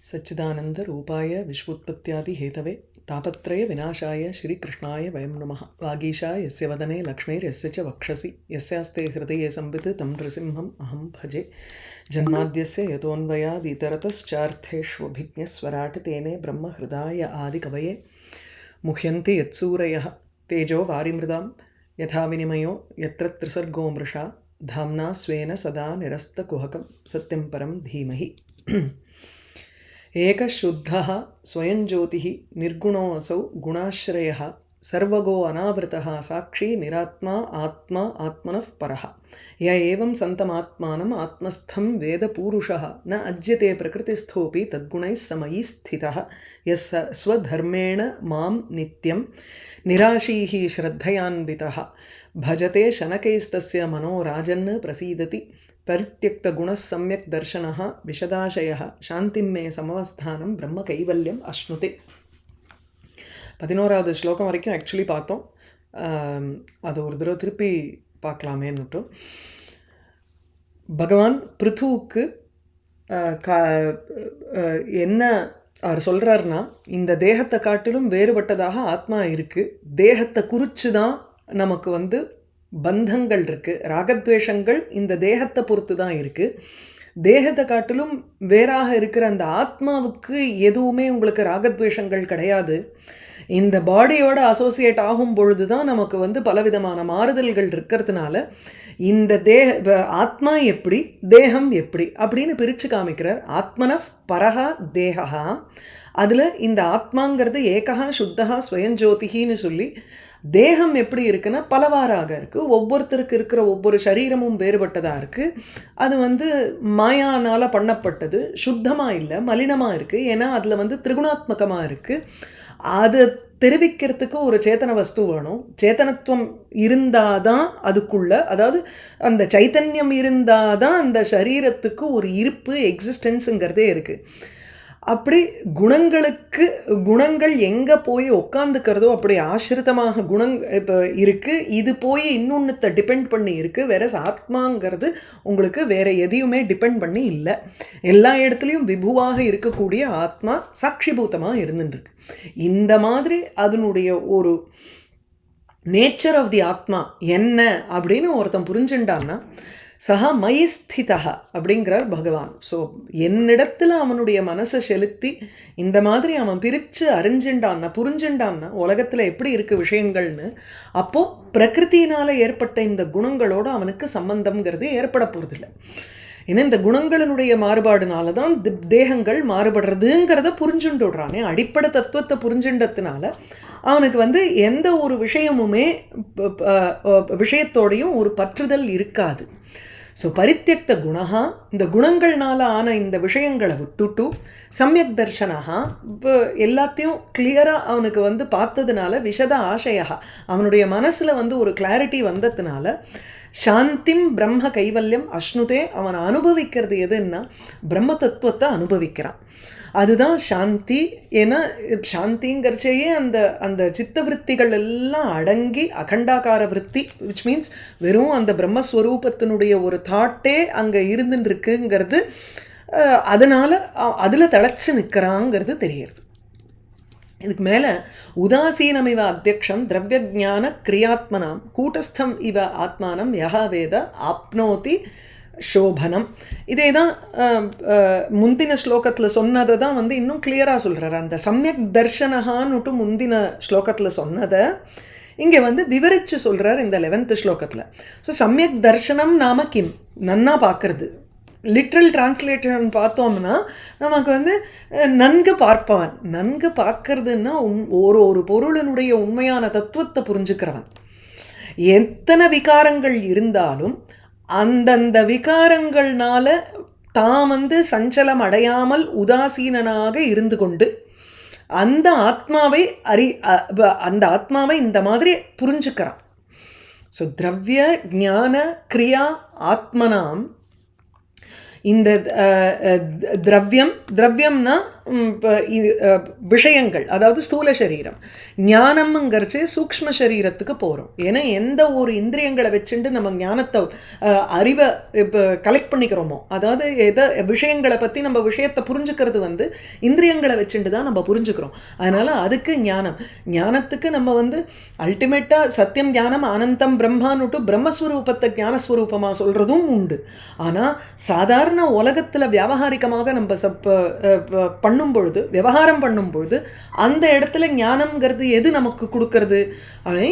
सच्चिदानंद रूपाय विश्वोत्पत्त्यादि Hathaway तापत्रय विनाशाय श्री कृष्णाय वयं नमः। वागीशा यस्य वदने लक्ष्मीर्यस्य च वक्षसि यस्यास्ते हृदये संवित् तं नृसिंहम् अहं भजे। जन्माद्यस्य यतोऽन्वयादितरतश्चार्थेष्वभिज्ञस्वराट् तेने ब्रह्महृदाय आदिकवये मुह्यन्ति यत्सूरयः तेजो वारिमृदां यथा विनिमयो यत्र त्रिसर्गो मृषा धाम्ना स्वेन सदा निरस्तकुहकं सत्यं परं धीमहि। एकशुद्धः स्वयं ज्योतिः निर्गुणोऽसौ गुणाश्रयः सर्वगो अनावृतः साक्षी निरात्मा आत्मा आत्मनः परः। य एवं सन्तमात्मानम् आत्मस्थं वेदपूरुषः न अज्यते प्रकृतिस्थोऽपि तद्गुणैः समयि स्थितः यः स्वधर्मेण मां नित्यं निराशीः श्रद्धयान्वितः भजते शनकैस्तस्य मनो राजन् प्रसीदति परित्यक्तगुणः सम्यक् दर्शनः विशदाशयः शान्तिं मे समवस्थानं ब्रह्म कैवल्यम् अश्नुते। 11வது ஸ்லோகம் வரைக்கும் ஆக்சுவலி பார்த்தோம். அது ஒரு தடவை திருப்பி பார்க்கலாமேன்னுட்டு பகவான் பிருத்துவுக்கு என்ன அவர் சொல்கிறாருன்னா, இந்த தேகத்தை காட்டிலும் வேறுபட்டதாக ஆத்மா இருக்குது. தேகத்தை குறித்து தான் நமக்கு பந்தங்கள் இருக்குது, ராகத்வேஷங்கள் இந்த தேகத்தை பொறுத்து தான் இருக்குது. தேகத்தை காட்டிலும் வேறாக இருக்கிற அந்த ஆத்மாவுக்கு எதுவுமே உங்களுக்கு ராகத்வேஷங்கள் கிடையாது. இந்த பாடியோட அசோசியேட் ஆகும் பொழுது தான் நமக்கு பலவிதமான மாறுதல்கள் இருக்கிறதுனால இந்த ஆத்மா எப்படி தேகம் எப்படி அப்படின்னு பிரித்து காமிக்கிறார். ஆத்மனஃப் பரஹா தேகா, அதில் இந்த ஆத்மாங்கிறது ஏகா சுத்தகா ஸ்வயஞ்சோதிகின்னு சொல்லி தேகம் எப்படி இருக்குன்னா பலவாறாக இருக்குது. ஒவ்வொருத்தருக்கு இருக்கிற ஒவ்வொரு சரீரமும் வேறுபட்டதாக இருக்குது. அது மாயானால் பண்ணப்பட்டது, சுத்தமாக இல்லை, மலினமாக இருக்குது. ஏன்னா அதில் திரிகுணாத்மகமாக இருக்குது. அதை தெரிவிக்கிறதுக்கு ஒரு சேத்தன வஸ்து வேணும். சேத்தனத்துவம் இருந்தால் தான் அதுக்குள்ள, அதாவது அந்த சைத்தன்யம் இருந்தால் தான் அந்த சரீரத்துக்கு ஒரு இருப்பு எக்ஸிஸ்டன்ஸுங்கிறதே இருக்குது. அப்படி குணங்கள் எங்கே போய் உட்காந்துக்கிறதோ அப்படி ஆசிரிதமாக இப்போ இருக்குது. இது போய் இன்னொன்றுத்தை டிபெண்ட் பண்ணி இருக்குது. வேற ஆத்மாங்கிறது உங்களுக்கு வேறு எதையுமே டிபெண்ட் பண்ணி இல்லை. எல்லா இடத்துலையும் விபுவாக இருக்கக்கூடிய ஆத்மா சாட்சிபூதமாக இருந்துருக்கு. இந்த மாதிரி அதனுடைய ஒரு நேச்சர் ஆஃப் தி ஆத்மா என்ன அப்படின்னு ஒருத்தன் புரிஞ்சுட்டான்னா சஹா மயி ஸ்திதா அப்படிங்கிறார் பகவான். ஸோ என்னிடத்தில் அவனுடைய மனசை செலுத்தி இந்த மாதிரி அவன் பிரித்து அறிஞ்சுண்டான்னா புரிஞ்சுண்டான்னா உலகத்தில் எப்படி இருக்குது விஷயங்கள்னு, அப்போது பிரகிருத்தினால் ஏற்பட்ட இந்த குணங்களோடு அவனுக்கு சம்பந்தம்ங்கிறது ஏற்பட போகிறதில்லை. ஏன்னா இந்த குணங்களினுடைய மாறுபாடுனால தான் தேகங்கள் புரிஞ்சுண்டு விடுறானே. அடிப்படை தத்துவத்தை புரிஞ்சுண்டதுனால அவனுக்கு எந்த ஒரு விஷயமுமே விஷயத்தோடையும் ஒரு பற்றுதல் இருக்காது. ஸோ பரித்தியக்த குணா, இந்த குணங்கள்னால ஆன இந்த விஷயங்களை விட்டுட்டு சமயக் தர்ஷனஹா, இப்போ எல்லாத்தையும் கிளியராக அவனுக்கு பார்த்ததுனால விஷத ஆசையா, அவனுடைய மனசில் ஒரு கிளாரிட்டி வந்ததுனால சாந்திம் பிரம்ம கைவல்யம் அஷ்ணுதே, அவன் அனுபவிக்கிறது எதுன்னா பிரம்ம தத்துவத்தை அனுபவிக்கிறான். அதுதான் சாந்தி. ஏன்னா சாந்திங்கிறச்சேயே அந்த சித்த விற்த்திகள் எல்லாம் அடங்கி அகண்டாகார விற்பி, விச் மீன்ஸ் வெறும் அந்த பிரம்மஸ்வரூபத்தினுடைய ஒரு தாட்டே அங்கே இருந்துருக்குங்கிறது, அதனால் அதில் திளைச்சி நிற்கிறாங்கிறது தெரிகிறது. இதுக்கு மேலே உதாசீனம் இவ அத்தியக்ஷம் திரவிய ஜான கிரியாத்மனாம் கூட்டஸ்தம் இவ ஆத்மானம் யஹா வேத ஆப்னோதி சோபனம். இதே தான் முந்தின ஸ்லோகத்தில் சொன்னதை தான் இன்னும் கிளியராக சொல்கிறார். அந்த சமயக் தர்ஷனஹான்னுட்டு முந்தின ஸ்லோகத்தில் சொன்னதை இங்கே விவரித்து சொல்கிறார் இந்த 11th ஸ்லோகத்தில். ஸோ சமயக் தர்ஷனம் நாம கிம், நன்னா பார்க்கறது. லிட்ரல் டிரான்ஸ்லேஷன் பார்த்தோம்னா நமக்கு நன்கு பார்ப்பவன். நன்கு பார்க்கறதுன்னா ஒரு பொருளினுடைய உண்மையான தத்துவத்தை புரிஞ்சுக்கிறவன். எத்தனை விகாரங்கள் இருந்தாலும் அந்தந்த விகாரங்கள்னால தான் சஞ்சலம் அடையாமல் உதாசீனனாக இருந்து கொண்டு அந்த ஆத்மாவை இந்த மாதிரி புரிஞ்சுக்கிறான். ஸோ திரவிய ஞான கிரியா ஆத்மனாம், இந்த திரவியம்னா விஷயங்கள், அதாவது ஸ்தூல சரீரம். ஞானம்ங்கிறச்சு சூக்ஷ்ம சரீரத்துக்கு போகிறோம். ஏன்னா எந்த ஒரு இந்திரியங்களை வச்சுட்டு நம்ம ஞானத்தை அறிவை இப்போ கலெக்ட் பண்ணிக்கிறோமோ, அதாவது விஷயங்களை பற்றி நம்ம விஷயத்தை புரிஞ்சுக்கிறது இந்திரியங்களை வச்சுட்டு தான் நம்ம புரிஞ்சுக்கிறோம். அதனால் அதுக்கு ஞானத்துக்கு நம்ம அல்டிமேட்டாக சத்தியம் ஞானம் ஆனந்தம் பிரம்மான்னுட்டு பிரம்மஸ்வரூபத்தை ஞானஸ்வரூபமாக சொல்கிறதும் உண்டு. ஆனால் சாதாரண உலகத்தில் வியாபகாரிகமாக நம்ம பண்ணும்பொழுது, விவகாரம் பண்ணும்பொழுது அந்த இடத்துல ஞானம்ங்கிறது எது நமக்கு கொடுக்கறது?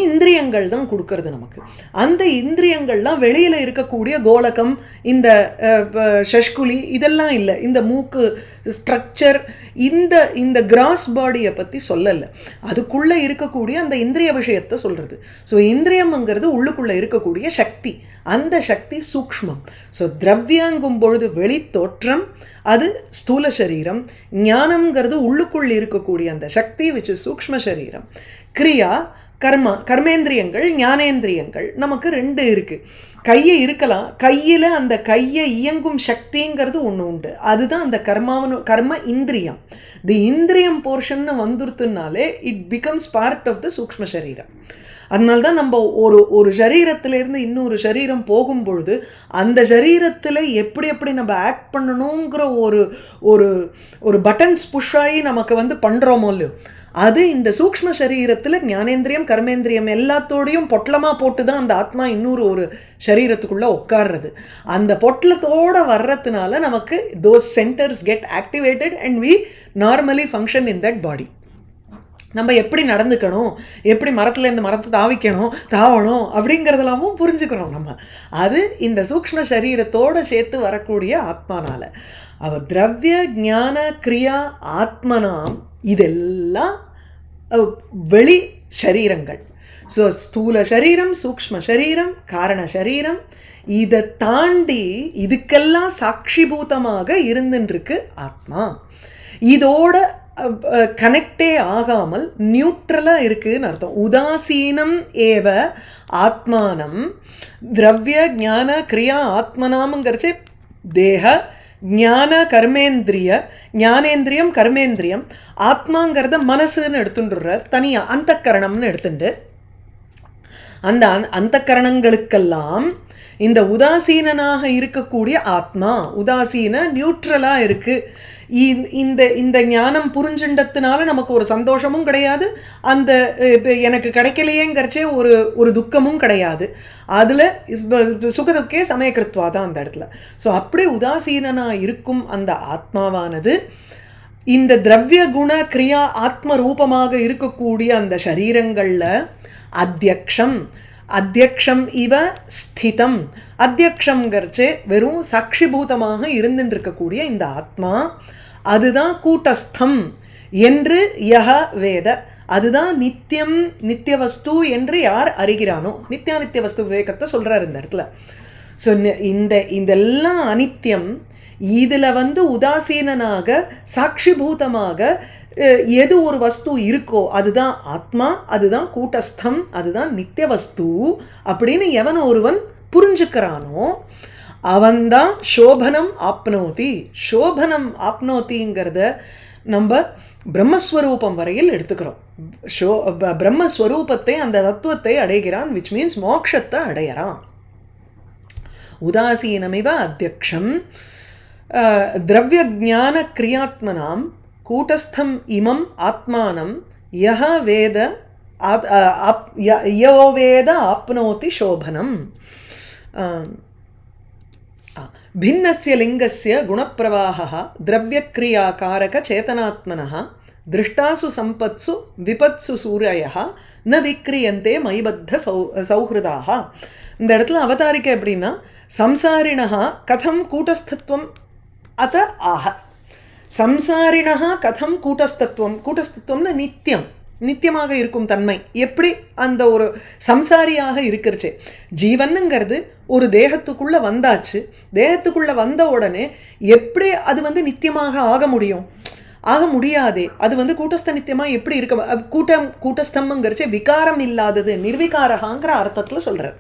இந்திரியங்கள் தான் கொடுக்கறது நமக்கு. அந்த இந்திரியங்கள்லாம் வெளியில் இருக்கக்கூடிய கோலகம், இந்த ஷஷ்குலி, இதெல்லாம் இல்லை. இந்த மூக்கு ஸ்ட்ரக்சர், இந்த கிராஸ் பாடியை பற்றி சொல்லலை. அதுக்குள்ளே இருக்கக்கூடிய அந்த இந்திரிய விஷயத்தை சொல்கிறது. ஸோ இந்திரியம்ங்கிறது உள்ளுக்குள்ளே இருக்கக்கூடிய சக்தி. அந்த சக்தி சூக்ஷ்மம். ஸோ திரவியங்கும் பொழுது வெளி தோற்றம், அது ஸ்தூல சரீரம். ஞானம்ங்கிறது உள்ளுக்குள் இருக்கக்கூடிய அந்த சக்தி, which is சூக்ஷ்ம சரீரம். கிரியா, கர்மேந்திரியங்கள், ஞானேந்திரியங்கள் நமக்கு 2 இருக்குது. கையை இருக்கலாம், கையில் அந்த கையை இயங்கும் சக்திங்கிறது ஒன்று உண்டு. அதுதான் அந்த கர்ம இந்திரியம். தி இந்திரியம் போர்ஷன்னு வந்துருத்துனாலே it becomes part of the சூக்ஷ்ம சரீரம். அதனால்தான் நம்ம ஒரு சரீரத்திலேருந்து இன்னொரு சரீரம் போகும்பொழுது அந்த சரீரத்தில் எப்படி நம்ம ஆக்ட் பண்ணணுங்கிற ஒரு பட்டன்ஸ் புஷ் ஆகி நமக்கு பண்ணுறோமோ இல்லையோ, அது இந்த சூக்ஷ்ம சரீரத்தில் ஞானேந்திரியம் கர்மேந்திரியம் எல்லாத்தோடையும் பொட்டலமாக போட்டு தான் அந்த ஆத்மா இன்னொரு சரீரத்துக்குள்ளே உட்கார்றது. அந்த பொட்டலத்தோடு வர்றதுனால நமக்கு those centers get activated and we normally function in that body. நம்ம எப்படி நடந்துக்கணும், எப்படி மரத்துலேருந்து மரத்தை தாவணும் அப்படிங்கிறதெல்லாமும் புரிஞ்சுக்கிறோம் நம்ம. அது இந்த சூக்ஷ்ம சரீரத்தோடு சேர்த்து வரக்கூடிய ஆத்மானால். அவர் திரவிய ஞான கிரியா ஆத்மனாம், இதெல்லாம் வெளி சரீரங்கள். ஸோ ஸ்தூல சரீரம், சூக்ஷ்ம சரீரம், காரண சரீரம், இதை தாண்டி இதுக்கெல்லாம் சாட்சிபூதமாக இருந்துருக்கு ஆத்மா. இதோட கனெக்டே ஆகாமல் நியூட்ரலாக இருக்குதுன்னு அர்த்தம். உதாசீனம் ஏவ ஆத்மானம் திரவிய ஞான கிரியா ஆத்மனாம்ங்கிறச்சு தேக ஞான கர்மேந்திரிய, ஞானேந்திரியம் கர்மேந்திரியம், ஆத்மாங்கிறத மனசுன்னு எடுத்துட்டுறார். தனியாக அந்தக்கரணம்னு எடுத்துட்டு அந்த அந்தக்கரணங்களுக்கெல்லாம் இந்த உதாசீனனாக இருக்கக்கூடிய ஆத்மா, உதாசீன நியூட்ரலாக இருக்குது. இந்த ஞானம் புரிஞ்சுண்டத்தினால நமக்கு ஒரு சந்தோஷமும் கிடையாது, அந்த எனக்கு கிடைக்கலையேங்கிறச்சே ஒரு துக்கமும் கிடையாது. அதில் சுகதுக்கே சமயக்கிருத்வா தான் அந்த இடத்துல. ஸோ அப்படி உதாசீனனாக இருக்கும் அந்த ஆத்மாவானது இந்த திரவிய குண கிரியா ஆத்ம ரூபமாக இருக்கக்கூடிய அந்த சரீரங்களில் அத்தியக்ஷம் இவ ஸ்திதம். அத்தியக்ஷங்கிறச்சு வெறும் சாட்சிபூதமாக இருந்துட்டு இருக்கக்கூடிய இந்த ஆத்மா, அதுதான் கூட்டஸ்தம் என்று யஹ வேத. அதுதான் நித்தியம் நித்திய வஸ்து என்று யார் அறிகிறானோ, நித்திய வஸ்து விவேகத்தை சொல்கிறார் இந்த இடத்துல. ஸோ இதெல்லாம் அனித்தியம். இதில் உதாசீனனாக சாட்சிபூதமாக எது ஒரு வஸ்து இருக்கோ அதுதான் ஆத்மா, அதுதான் கூட்டஸ்தம், அதுதான் நித்திய வஸ்து அப்படின்னு எவன் ஒருவன் புரிஞ்சுக்கிறானோ அவன்தான் சோபனம் ஆப்னோதி. சோபனம் ஆப்னோதிங்கிறத நம்ம பிரம்மஸ்வரூபம் வரையில் எடுத்துக்கிறோம். பிரம்மஸ்வரூபத்தை, அந்த தத்துவத்தை அடைகிறான், விச் மீன்ஸ் மோட்சத்தை அடையறான். உதாசீனமிவ அத்தியக்ஷம் திரவிய ஞான கிரியாத்மனாம் கூட்டஸ்தம் இமம் ஆத்மானம் யஹ வேத யோ வேத ஆப்னோதி சோபனம். भिन्नस्य लिंगस्य गुणप्रवाहः द्रव्यक्रियाकारक चेतनात्मनः दृष्टासु संपत्सु विपत्सु सूर्यः न विक्रियन्ते मयिबद्ध सौहृदाः. இந்த இடத்துல அவதாரிக்க எப்படின்னா, சம்சாரிணः கதம் கூட்டஸ்தத்துவம் அத ஆஹ. சம்சாரிணः கதம் கூட்டஸ்தத்துவம், கூட்டஸ்தத்துவம்னா நித்தியமாக இருக்கும் தன்மை. எப்படி அந்த ஒரு சம்சாரியாக இருக்கிறச்சே, ஜீவனுங்கிறது ஒரு தேகத்துக்குள்ளே வந்தாச்சு, தேகத்துக்குள்ளே வந்த உடனே எப்படி அது நித்தியமாக ஆக முடியும்? ஆக முடியாதே. அது கூட்டஸ்த நித்தியமாக எப்படி இருக்க? கூட்டஸ்தம்ங்கிறச்சே விகாரம் இல்லாதது, நிர்விகாரகாங்கிற அர்த்தத்தில் சொல்கிறார்.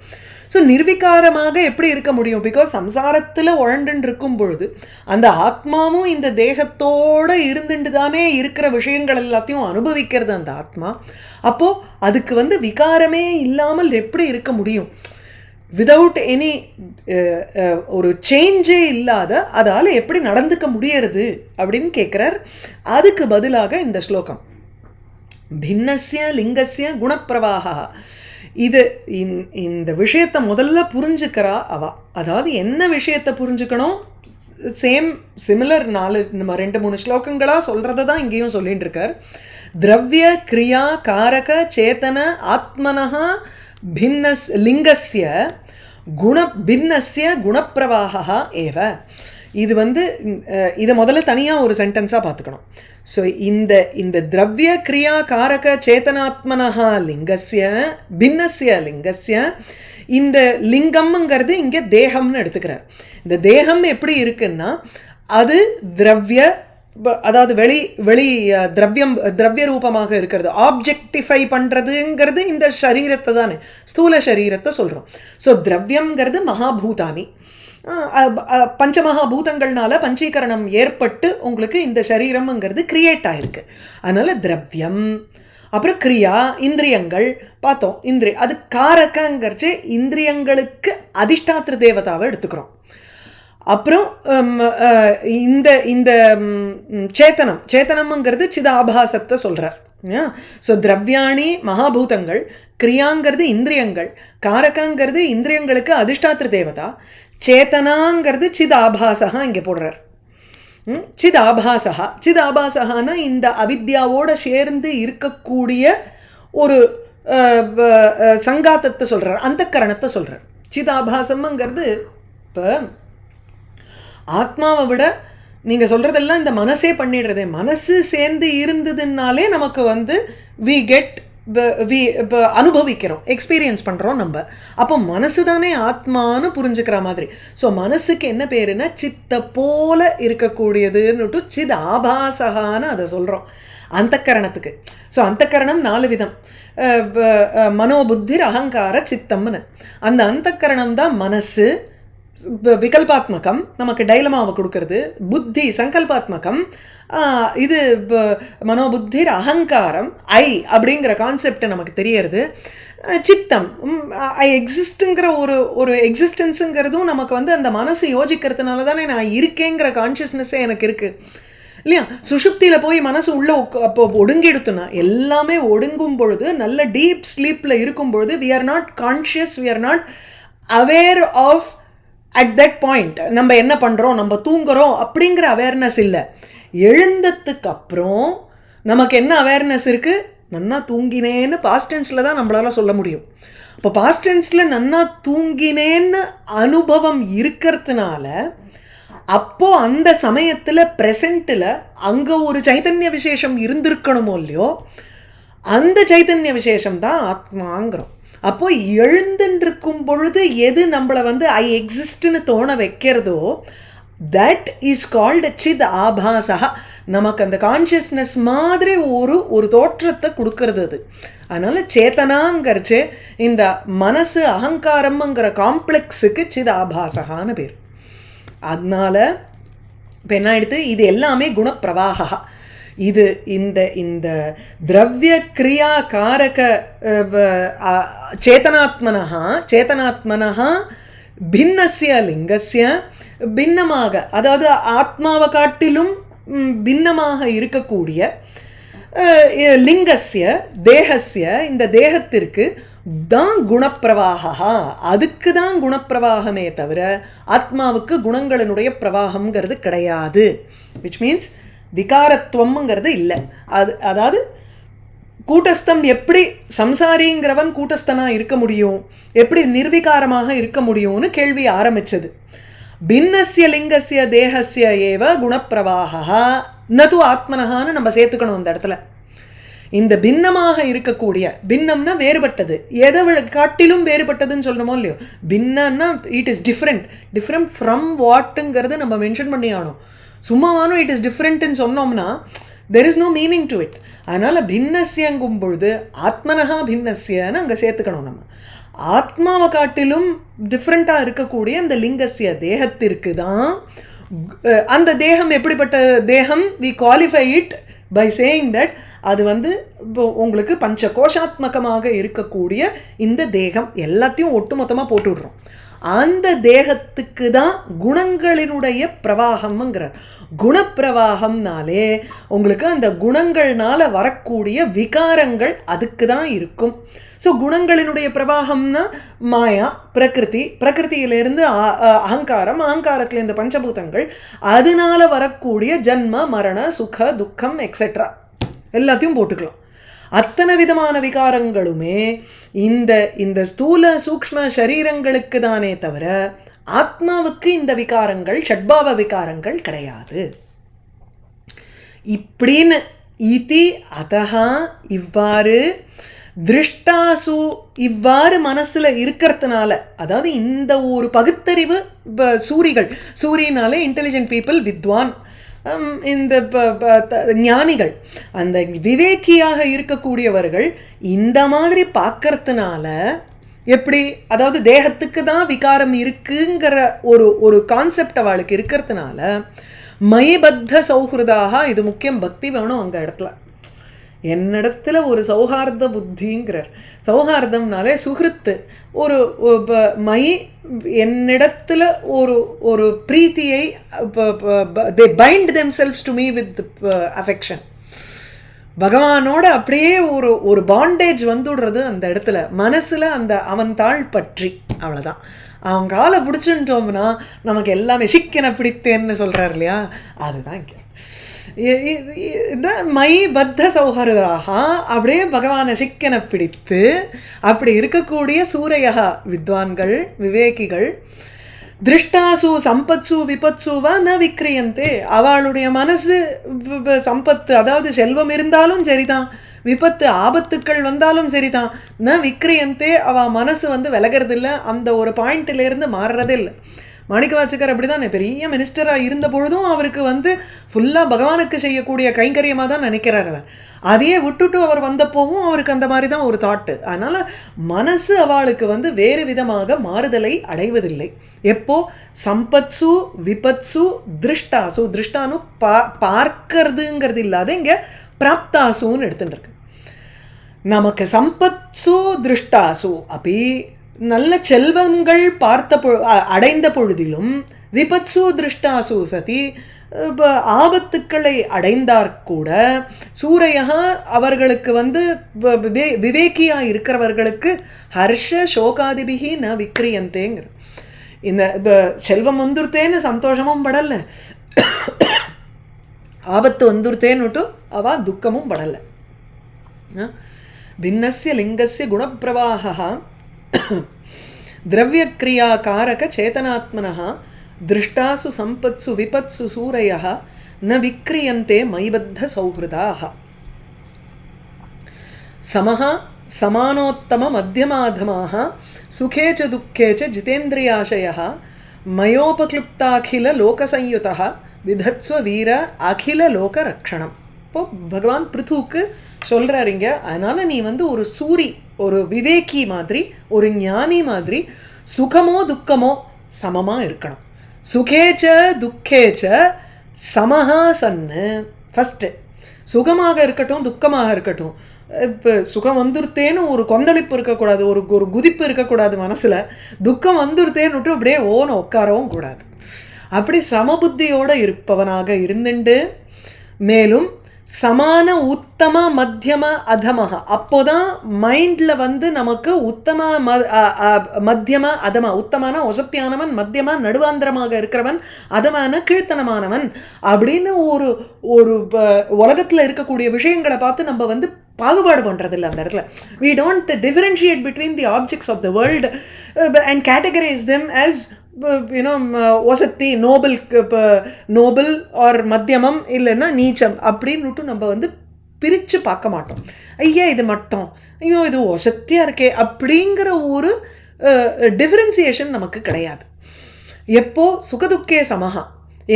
ஸோ நிர்விகாரமாக எப்படி இருக்க முடியும்? பிகாஸ் சம்சாரத்தில் உழண்டுன்னு இருக்கும் பொழுது அந்த ஆத்மாவும் இந்த தேகத்தோடு இருந்துட்டு தானே இருக்கிற விஷயங்கள் எல்லாத்தையும் அனுபவிக்கிறது அந்த ஆத்மா. அப்போது அதுக்கு வந்து விகாரமே இல்லாமல் எப்படி இருக்க முடியும்? விதவுட் எனி ஒரு சேஞ்சே இல்லாத அதால் எப்படி நடந்துக்க முடியறது அப்படின்னு கேட்குறார். அதுக்கு பதிலாக இந்த ஸ்லோகம் பின்னஸ்ய லிங்கஸ்ய குணப்பிரவாகா. இது இந்த விஷயத்தை முதல்ல புரிஞ்சுக்கிறா அவ. அதாவது என்ன விஷயத்தை புரிஞ்சுக்கணும்? சிமிலர் 2-3 ஸ்லோகங்களாக சொல்கிறத தான் இங்கேயும் சொல்லிட்டு இருக்கார். திரவிய கிரியா காரக சேத்தன ஆத்மனஹா பின்னஸ் லிங்கஸ்ய பின்னஸ்ய குணப்பிரவாகா ஏவ. இது வந்து இதை முதல்ல தனியாக ஒரு சென்டென்ஸாக பார்த்துக்கணும். ஸோ இந்த திரவிய கிரியா காரக சேத்தனாத்மனஹா லிங்கஸ்ய பின்னஸ்ய லிங்கஸ்ய, இந்த லிங்கம்ங்கிறது இங்கே தேகம்னு எடுத்துக்கிறார். இந்த தேகம் எப்படி இருக்குன்னா அது திரவிய, அதாவது வெளி திரவிய ரூபமாக இருக்கிறது. ஆப்ஜெக்டிஃபை பண்ணுறதுங்கிறது இந்த சரீரத்தை தானே, ஸ்தூல சரீரத்தை சொல்கிறோம். ஸோ திரவியங்கிறது மகாபூதானி, பஞ்சமகாபூதங்கள்னால பஞ்சீகரணம் ஏற்பட்டு உங்களுக்கு இந்த சரீரம்ங்கிறது கிரியேட் ஆகிருக்கு. அதனால் திரவியம். அப்புறம் கிரியா இந்திரியங்கள் பார்த்தோம். அது காரகங்கிறச்சு இந்திரியங்களுக்கு அதிஷ்டாத்திர தேவதாவை எடுத்துக்கிறோம். அப்புறம் இந்த சேத்தனம்ங்கிறது சிதாபாசத்தை சொல்கிறார். ஸோ திரவியாணி மகாபூதங்கள், கிரியாங்கிறது இந்திரியங்கள், காரகங்கிறது இந்திரியங்களுக்கு அதிஷ்டாத்திர தேவதா, சேத்தனாங்கிறது சிதாபாசா இங்கே போடுறார். சிதாபாசா. சிதாபாசகான்னா இந்த அவித்யாவோடு சேர்ந்து இருக்கக்கூடிய ஒரு சங்காத்தத்தை சொல்கிறார், அந்த கரணத்தை சொல்கிறார். சிதாபாசம்ங்கிறது இப்போ ஆத்மாவை விட நீங்கள் சொல்கிறதெல்லாம் இந்த மனசே பண்ணிடுறதே. மனசு சேர்ந்து இருந்ததுனாலே நமக்கு வந்து வி கெட் இப்போ அனுபவிக்கிறோம், எக்ஸ்பீரியன்ஸ் பண்ணுறோம் நம்ம. அப்போ மனசு தானே ஆத்மானு புரிஞ்சுக்கிற மாதிரி. ஸோ மனசுக்கு என்ன பேருன்னா சித்த போல இருக்கக்கூடியதுன்னுட்டு சித் ஆபாசகான்னு அதை சொல்கிறோம் அந்தக்கரணத்துக்கு. ஸோ அந்தக்கரணம் 4 விதம். மனோபுத்திர் அகங்கார சித்தம்னு. அந்த அந்தக்கரணம் தான் மனசு, விகல்பாத்மகம், நமக்கு டைலமாவை கொடுக்கறது. புத்தி சங்கல்பாத்மகம், இது மனோபுத்திர் அகங்காரம், ஐ அப்படிங்கிற கான்செப்ட் நமக்கு தெரியறது. சித்தம், ஐ எக்ஸிஸ்ட்டுங்கிற ஒரு எக்ஸிஸ்டன்ஸுங்கிறதும் நமக்கு வந்து அந்த மனசு யோசிக்கிறதுனால தானே நான் இருக்கேங்கிற கான்ஷியஸ்னஸ்ஸே எனக்கு இருக்குது இல்லையா? சுஷுப்தியில் போய் மனசு உள்ளே அப்போ ஒடுங்கிடுத்துனா, எல்லாமே ஒடுங்கும் பொழுது, நல்ல டீப் ஸ்லீப்பில் இருக்கும் பொழுது we are not conscious, we are not aware of at that point நம்ம என்ன பண்ணுறோம், நம்ம தூங்குறோம் அப்படிங்கிற அவேர்னஸ் இல்லை. எழுந்ததுக்கு அப்புறம் நமக்கு என்ன அவேர்னஸ் இருக்குது? நன்னா தூங்கினேன்னு பாஸ்ட் டென்ஸில் தான் நம்மளால் சொல்ல முடியும். இப்போ பாஸ்ட் டென்ஸில் நன்னா தூங்கினேன்னு அனுபவம் இருக்கிறதுனால அப்போது அந்த சமயத்தில் ப்ரெசண்ட்டில் அங்கே ஒரு சைத்தன்ய விசேஷம் இருந்திருக்கணுமோ இல்லையோ, அந்த சைத்தன்ய விசேஷம் தான் ஆத்மாங்கிறோம். அப்போது எழுந்துருக்கும் பொழுது எது நம்மளை வந்து ஐ எக்ஸிஸ்ட்னு தோண வைக்கிறதோ தட் இஸ் கால்டு சித் ஆபாசா. நமக்கு அந்த கான்ஷியஸ்னஸ் மாதிரி ஒரு தோற்றத்தை கொடுக்கறது அது. அதனால் சேத்தனாங்கிறச்சு இந்த மனசு அகங்காரம்ங்கிற காம்ப்ளெக்ஸுக்கு சித் ஆபாசகான்னு பேர். அதனால் இப்போ என்ன ஆயிடுது, இது எல்லாமே குணப்பிரவாகா. இது இந்த திரவிய கிரியா காரக சேத்தனாத்மனஹா பின்னஸ்ய லிங்கஸ்ய, பின்னமாக, அதாவது ஆத்மாவை காட்டிலும் பின்னமாக இருக்கக்கூடிய லிங்கஸ்ய தேகஸ்ய, இந்த தேகத்திற்கு தான் குணப்பிரவாகா. அதுக்கு தான் குணப்பிரவாகமே தவிர ஆத்மாவுக்கு குணங்களினுடைய பிரவாகம்ங்கிறது கிடையாது. விச் மீன்ஸ் விகாரத்துவம்ங்கிறது இல்லை. அதாவது கூட்டஸ்தம் எப்படி சம்சாரிங்கிறவன் கூட்டஸ்தனாக இருக்க முடியும், எப்படி நிர்விகாரமாக இருக்க முடியும்னு கேள்வி ஆரம்பித்தது. பின்னஸ்ய லிங்கஸ்ய தேகஸ்ய ஏவ குணப்பிரவாகா நது ஆத்மனஹான்னு நம்ம சேர்த்துக்கணும் அந்த இடத்துல. இந்த பின்னமாக இருக்கக்கூடிய, பின்னம்னா வேறுபட்டது, எதை காட்டிலும் வேறுபட்டதுன்னு சொல்லணுமோ இல்லையோ. பின்னன்னா இட் இஸ் டிஃப்ரெண்ட் ஃப்ரம் வாட்டுங்கிறது நம்ம மென்ஷன் பண்ணி ஆகணும். சும்மாவானும் இட் இஸ் டிஃப்ரெண்ட்டுன்னு சொன்னோம்னா there is no meaning to it. அதனால் பின்னஸ்யங்கும் பொழுது ஆத்மனஹா பின்னஸ்யன்னு அங்கே சேர்த்துக்கணும் நம்ம. ஆத்மாவை காட்டிலும் டிஃப்ரெண்ட்டாக இருக்கக்கூடிய அந்த லிங்கஸ்ய தேகத்திற்கு தான் அந்த தேகம் எப்படிப்பட்ட தேகம், we qualify it by saying that அது வந்து இப்போ உங்களுக்கு பஞ்ச கோஷாத்மகமாக இருக்கக்கூடிய இந்த தேகம் எல்லாத்தையும் ஒட்டுமொத்தமாக போட்டுடுறோம். அந்த தேகத்துக்கு தான் குணங்களினுடைய பிரவாகம்ங்கிறார். குணப்பிரவாகம்னாலே உங்களுக்கு அந்த குணங்கள்னால வரக்கூடிய விகாரங்கள் அதுக்கு தான் இருக்கும். ஸோ குணங்களினுடைய பிரவாகம்னா மாயா, பிரகிருதி, பிரகிருதியிலேருந்து அகங்காரம், அகங்காரத்துலேருந்து பஞ்சபூதங்கள், அதனால வரக்கூடிய ஜன்ம மரண சுக துக்கம் எக்ஸெட்ரா எல்லாத்தையும் போட்டுக்கலாம். அத்தனை விதமான விகாரங்களுமே இந்த இந்த ஸ்தூல சூக்ஷ்ம சரீரங்களுக்கு தானே தவிர ஆத்மாவுக்கு இந்த விகாரங்கள் ஷட்பாவ விகாரங்கள் கிடையாது. இப்படின்னு இதி அதஹா இவ்வாறு திருஷ்டாசு இவ்வாறு மனசுல இருக்கிறதுனால, அதாவது இந்த ஒரு பகுத்தறிவு சூரிகள், சூரியனாலே இன்டெலிஜென்ட் பீப்புள், வித்வான், இந்த ஞானிகள், அந்த விவேக்கியாக இருக்கக்கூடியவர்கள் இந்த மாதிரி பார்க்கறதுனால எப்படி, அதாவது தேகத்துக்கு தான் விகாரம் இருக்குங்கிற ஒரு கான்செப்ட் அவளுக்கு இருக்கிறதுனால மயிபத்த சௌஹிருதாக, இது முக்கியம், பக்தி வேணும் அங்கே இடத்துல. என்னிடத்துல ஒரு சௌஹார்த புத்திங்கிறார். சௌஹார்தம்னாலே சுகிருத்து, ஒரு மயி என்னிடத்துல ஒரு பிரீத்தியை, they bind themselves to me with affection. பகவானோட அப்படியே ஒரு பாண்டேஜ் வந்துடுறது அந்த இடத்துல மனசுல, அந்த அவன் தாழ் பற்றி, அவ்வளோதான். அவன் காலை பிடிச்சுட்டோம்னா நமக்கு எல்லாமே சிக்கனை பிடித்தேன்னு சொல்றாரு இல்லையா, அதுதான் இங்கே இந்த மை பத்த சௌஹர்தாக அப்படியே பகவானை சிக்கனை பிடித்து அப்படி இருக்கக்கூடிய சூரையா வித்வான்கள், விவேகிகள், திருஷ்டாசு சம்பத்சு விபத்சுவா ந விக்ரியந்தே, அவளுடைய மனசு சம்பத்து, அதாவது செல்வம் இருந்தாலும் சரிதான், விபத்து ஆபத்துக்கள் வந்தாலும் சரிதான், ந விக்ரியந்தே, அவள் மனசு வந்து விலகிறதில்லை, அந்த ஒரு பாயிண்ட்டிலேருந்து மாறுறதே இல்லை. மாணிக்கவாச்சகர் அப்படி தான், பெரிய மினிஸ்டராக இருந்த பொழுதும் அவருக்கு வந்து ஃபுல்லாக பகவானுக்கு செய்யக்கூடிய கைங்கரியமாக தான் நினைக்கிறார் அவர். அதையே விட்டுட்டு அவர் வந்தப்போவும் அவருக்கு அந்த மாதிரி தான் ஒரு தாட்டு. அதனால் மனசு அவளுக்கு வந்து வேறு விதமாக மாறுதலை அடைவதில்லை. எப்போ சம்பத்சு விபத்சு திருஷ்டாசு, திருஷ்டானு பார்க்கறதுங்கிறது இல்லாத இங்கே பிராப்தாசுன்னு எடுத்துட்டு இருக்கு. நமக்கு சம்பத்சு திருஷ்டாசு அப்படி நல்ல செல்வங்கள் அடைந்த பொழுதிலும், விபத்சு திருஷ்டாசு சதி, ஆபத்துக்களை அடைந்தார் கூட, சூரையா அவர்களுக்கு வந்து விவேக்கியாக இருக்கிறவர்களுக்கு ஹர்ஷ சோகாதிபிகி ந விக்ரியந்தேங்கிற, இந்த செல்வம் வந்துருத்தேன்னு சந்தோஷமும் படலை, ஆபத்து வந்துருத்தேன்னுட்டு அவ துக்கமும் படலை. பின்னஸ்ய லிங்கஸ்ய குணப்பிரவாஹா திரவியக்ரியாகாரக சேதனாத்மனः திருஷ்டாசு சம்பத்சு விபத்சு சூரயः ந விக்ரியந்தே மயிபத்த சௌஹ்ருதாः. சமஹ சமானோத்தம மத்தியமாதமாः சுகே ச துக்கே ச ஜிதேந்திரியாசயः மயோபக்ளுப்தாகில லோகசம்யுதः விதத்ஸ்வ வீர அகில லோக ரக்ஷணம். இப்போ பகவான் பிருத்துவுக்கு சொல்கிறாருங்க, அதனால் நீ வந்து ஒரு சூரி, ஒரு விவேக்கி மாதிரி, ஒரு ஞானி மாதிரி, சுகமோ துக்கமோ சமமாக இருக்கணும். சுகேச்ச துக்கேச்ச சமஹா சன்னு. ஃபஸ்ட்டு சுகமாக இருக்கட்டும் துக்கமாக இருக்கட்டும், இப்போ சுகம் வந்துருத்தேன்னு ஒரு கொந்தளிப்பு இருக்கக்கூடாது, ஒரு குதிப்பு இருக்கக்கூடாது மனசில். துக்கம் வந்துருத்தேன்னு விட்டு அப்படியே ஓன உட்காரவும் கூடாது. அப்படி சமபுத்தியோடு இருப்பவனாக இருந்துண்டு, மேலும் சமான உத்தம மத்தியம அதமஹ, அப்போதான் மைண்டில் வந்து நமக்கு உத்தம மத்தியம அதம, உத்தமான ஒசத்தியானவன், மத்தியமா நடுவாந்திரமாக இருக்கிறவன், அதமான கீழ்த்தனமானவன் அப்படின்னு ஒரு உலகத்தில் இருக்கக்கூடிய விஷயங்களை பார்த்து நம்ம வந்து பாகுபாடு பண்ணுறதில்ல அந்த இடத்துல. we don't differentiate between the objects of the world and categorize them as ஒசத்தி, நோபல் ஆர் மத்தியமம், இல்லைன்னா நீச்சம் அப்படின்னுட்டு நம்ம வந்து பிரித்து பார்க்க மாட்டோம். ஐயா இது மட்டும், ஐயோ இது ஒசத்தியாக இருக்கே அப்படிங்கிற ஒரு டிஃப்ரென்சியேஷன் நமக்கு கிடையாது. எப்போ சுகதுக்கே சமஹா,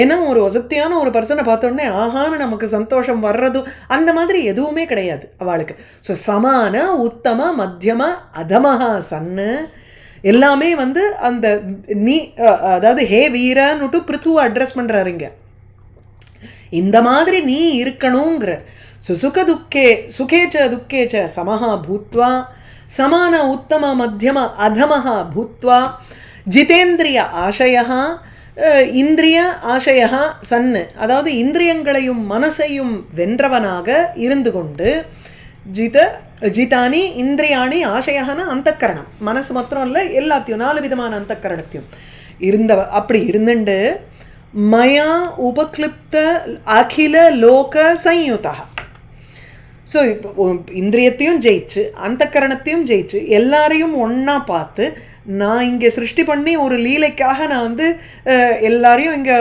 ஏன்னா ஒரு வசத்தியான ஒரு பர்சனை பார்த்தோன்னே ஆஹான்னு நமக்கு சந்தோஷம் வர்றதும் அந்த மாதிரி எதுவுமே கிடையாது அவளுக்கு. ஸோ சமான உத்தம மத்தியம அதமஹா சன்னு எல்லாமே வந்து அந்த நீ அதாவது ஹே வீரன்னுட்டு பிருத்துவை அட்ரஸ் பண்ணுறாருங்க. இந்த மாதிரி நீ இருக்கணுங்கிற சுசுக துக்கே சுகேச்ச துக்கேச்ச சமஹா பூத்வா சமான உத்தம மத்தியம அதமஹா பூத்வா ஜிதேந்திரிய ஆசயா இந்திரிய ஆசையா சன்னு அதாவது இந்திரியங்களையும் மனசையும் வென்றவனாக இருந்து கொண்டு ஜிதானி இந்திரியாணி ஆசையான அந்தக்கரணம் மனசு மாத்திரம் இல்லை எல்லாத்தையும் 4 விதமான அந்தக்கரணத்தையும் அப்படி இருந்துண்டு மயா உபக்ளிப்த அகில லோக சயுதா. ஸோ இப்போ இந்திரியத்தையும் ஜெயிச்சு அந்தக்கரணத்தையும் ஜெயிச்சு எல்லாரையும் ஒன்றா பார்த்து நான் இங்கே சிருஷ்டி பண்ணி ஒரு லீலைக்காக நான் வந்து எல்லாரையும் இங்கே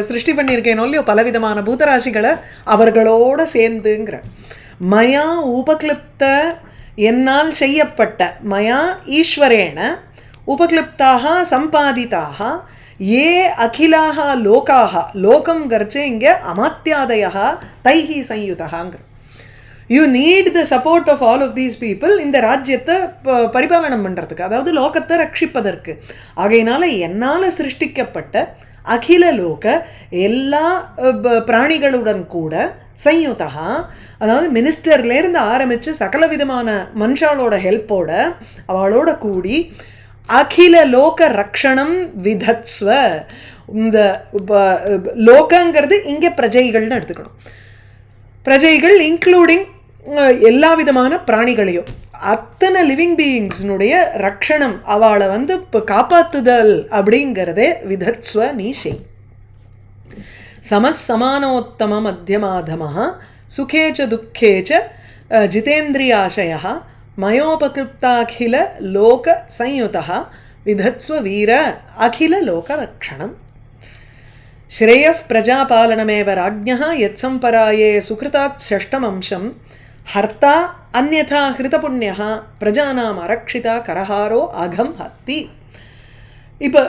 சிருஷ்டி பண்ணியிருக்கேனோ இல்லையோ பலவிதமான பூதராசிகளை அவர்களோடு சேர்ந்துங்கிற மயா உபக்ளிப்த என்னால் செய்யப்பட்ட மயா ஈஸ்வரேன உபக்ளிப்தாக சம்பாதிதாக ஏ அகிலாக லோகாக லோகம் கர்ச்சே இங்கே அமாத்தியாதயா தைஹி சயுதகாங்கிற you need the support of all of these people இந்த ராஜ்யத்தை பரிபாலனம் பண்ணுறதுக்கு அதாவது லோகத்தை ரட்சிப்பதற்கு. ஆகையினால என்னால் சிருஷ்டிக்கப்பட்ட அகில லோக எல்லா பிராணிகளுடன் கூட சயுதா அதாவது மினிஸ்டர்லேருந்து ஆரம்பித்து சகல விதமான மனுஷாலோட ஹெல்ப்போட அவளோட கூடி அகில லோக ரக்ஷணம் விதத்ஸ்வ. இந்த லோகங்கிறது இங்கே பிரஜைகள்னு எடுத்துக்கணும். பிரஜைகள் இன்க்ளூடிங் எல்லா விதமான பிராணிகளையும் அத்தனை லிவிங் பீயிங்ஸினுடைய ரக்ஷணம் அவளை வந்து இப்போ காப்பாற்றுதல் அப்படிங்கிறதே விதத்ஸ்வ நீ செய். சமசமானோத்தம மத்தியமாதமஹா சுகேச்ச துக்கேச்ச ஜிதேந்திரியாசயா மயோபகிருப்தாகில லோக சயுதா விதத்ஸ்வ வீர அகில லோக ரக்ஷணம். ஸ்ரேயः பிரஜாபாலனமேவ ராஜ்ஞः யத்சம்பராயே சுக்ருதாத் ஷஷ்டம் அம்சம் ஹர்த்தா அந்யதா ஹிருதபுண்ணியः பிரஜானாம் அரக்ஷிதா கரஹாரோ அகம் ஹத்தி. இப்போ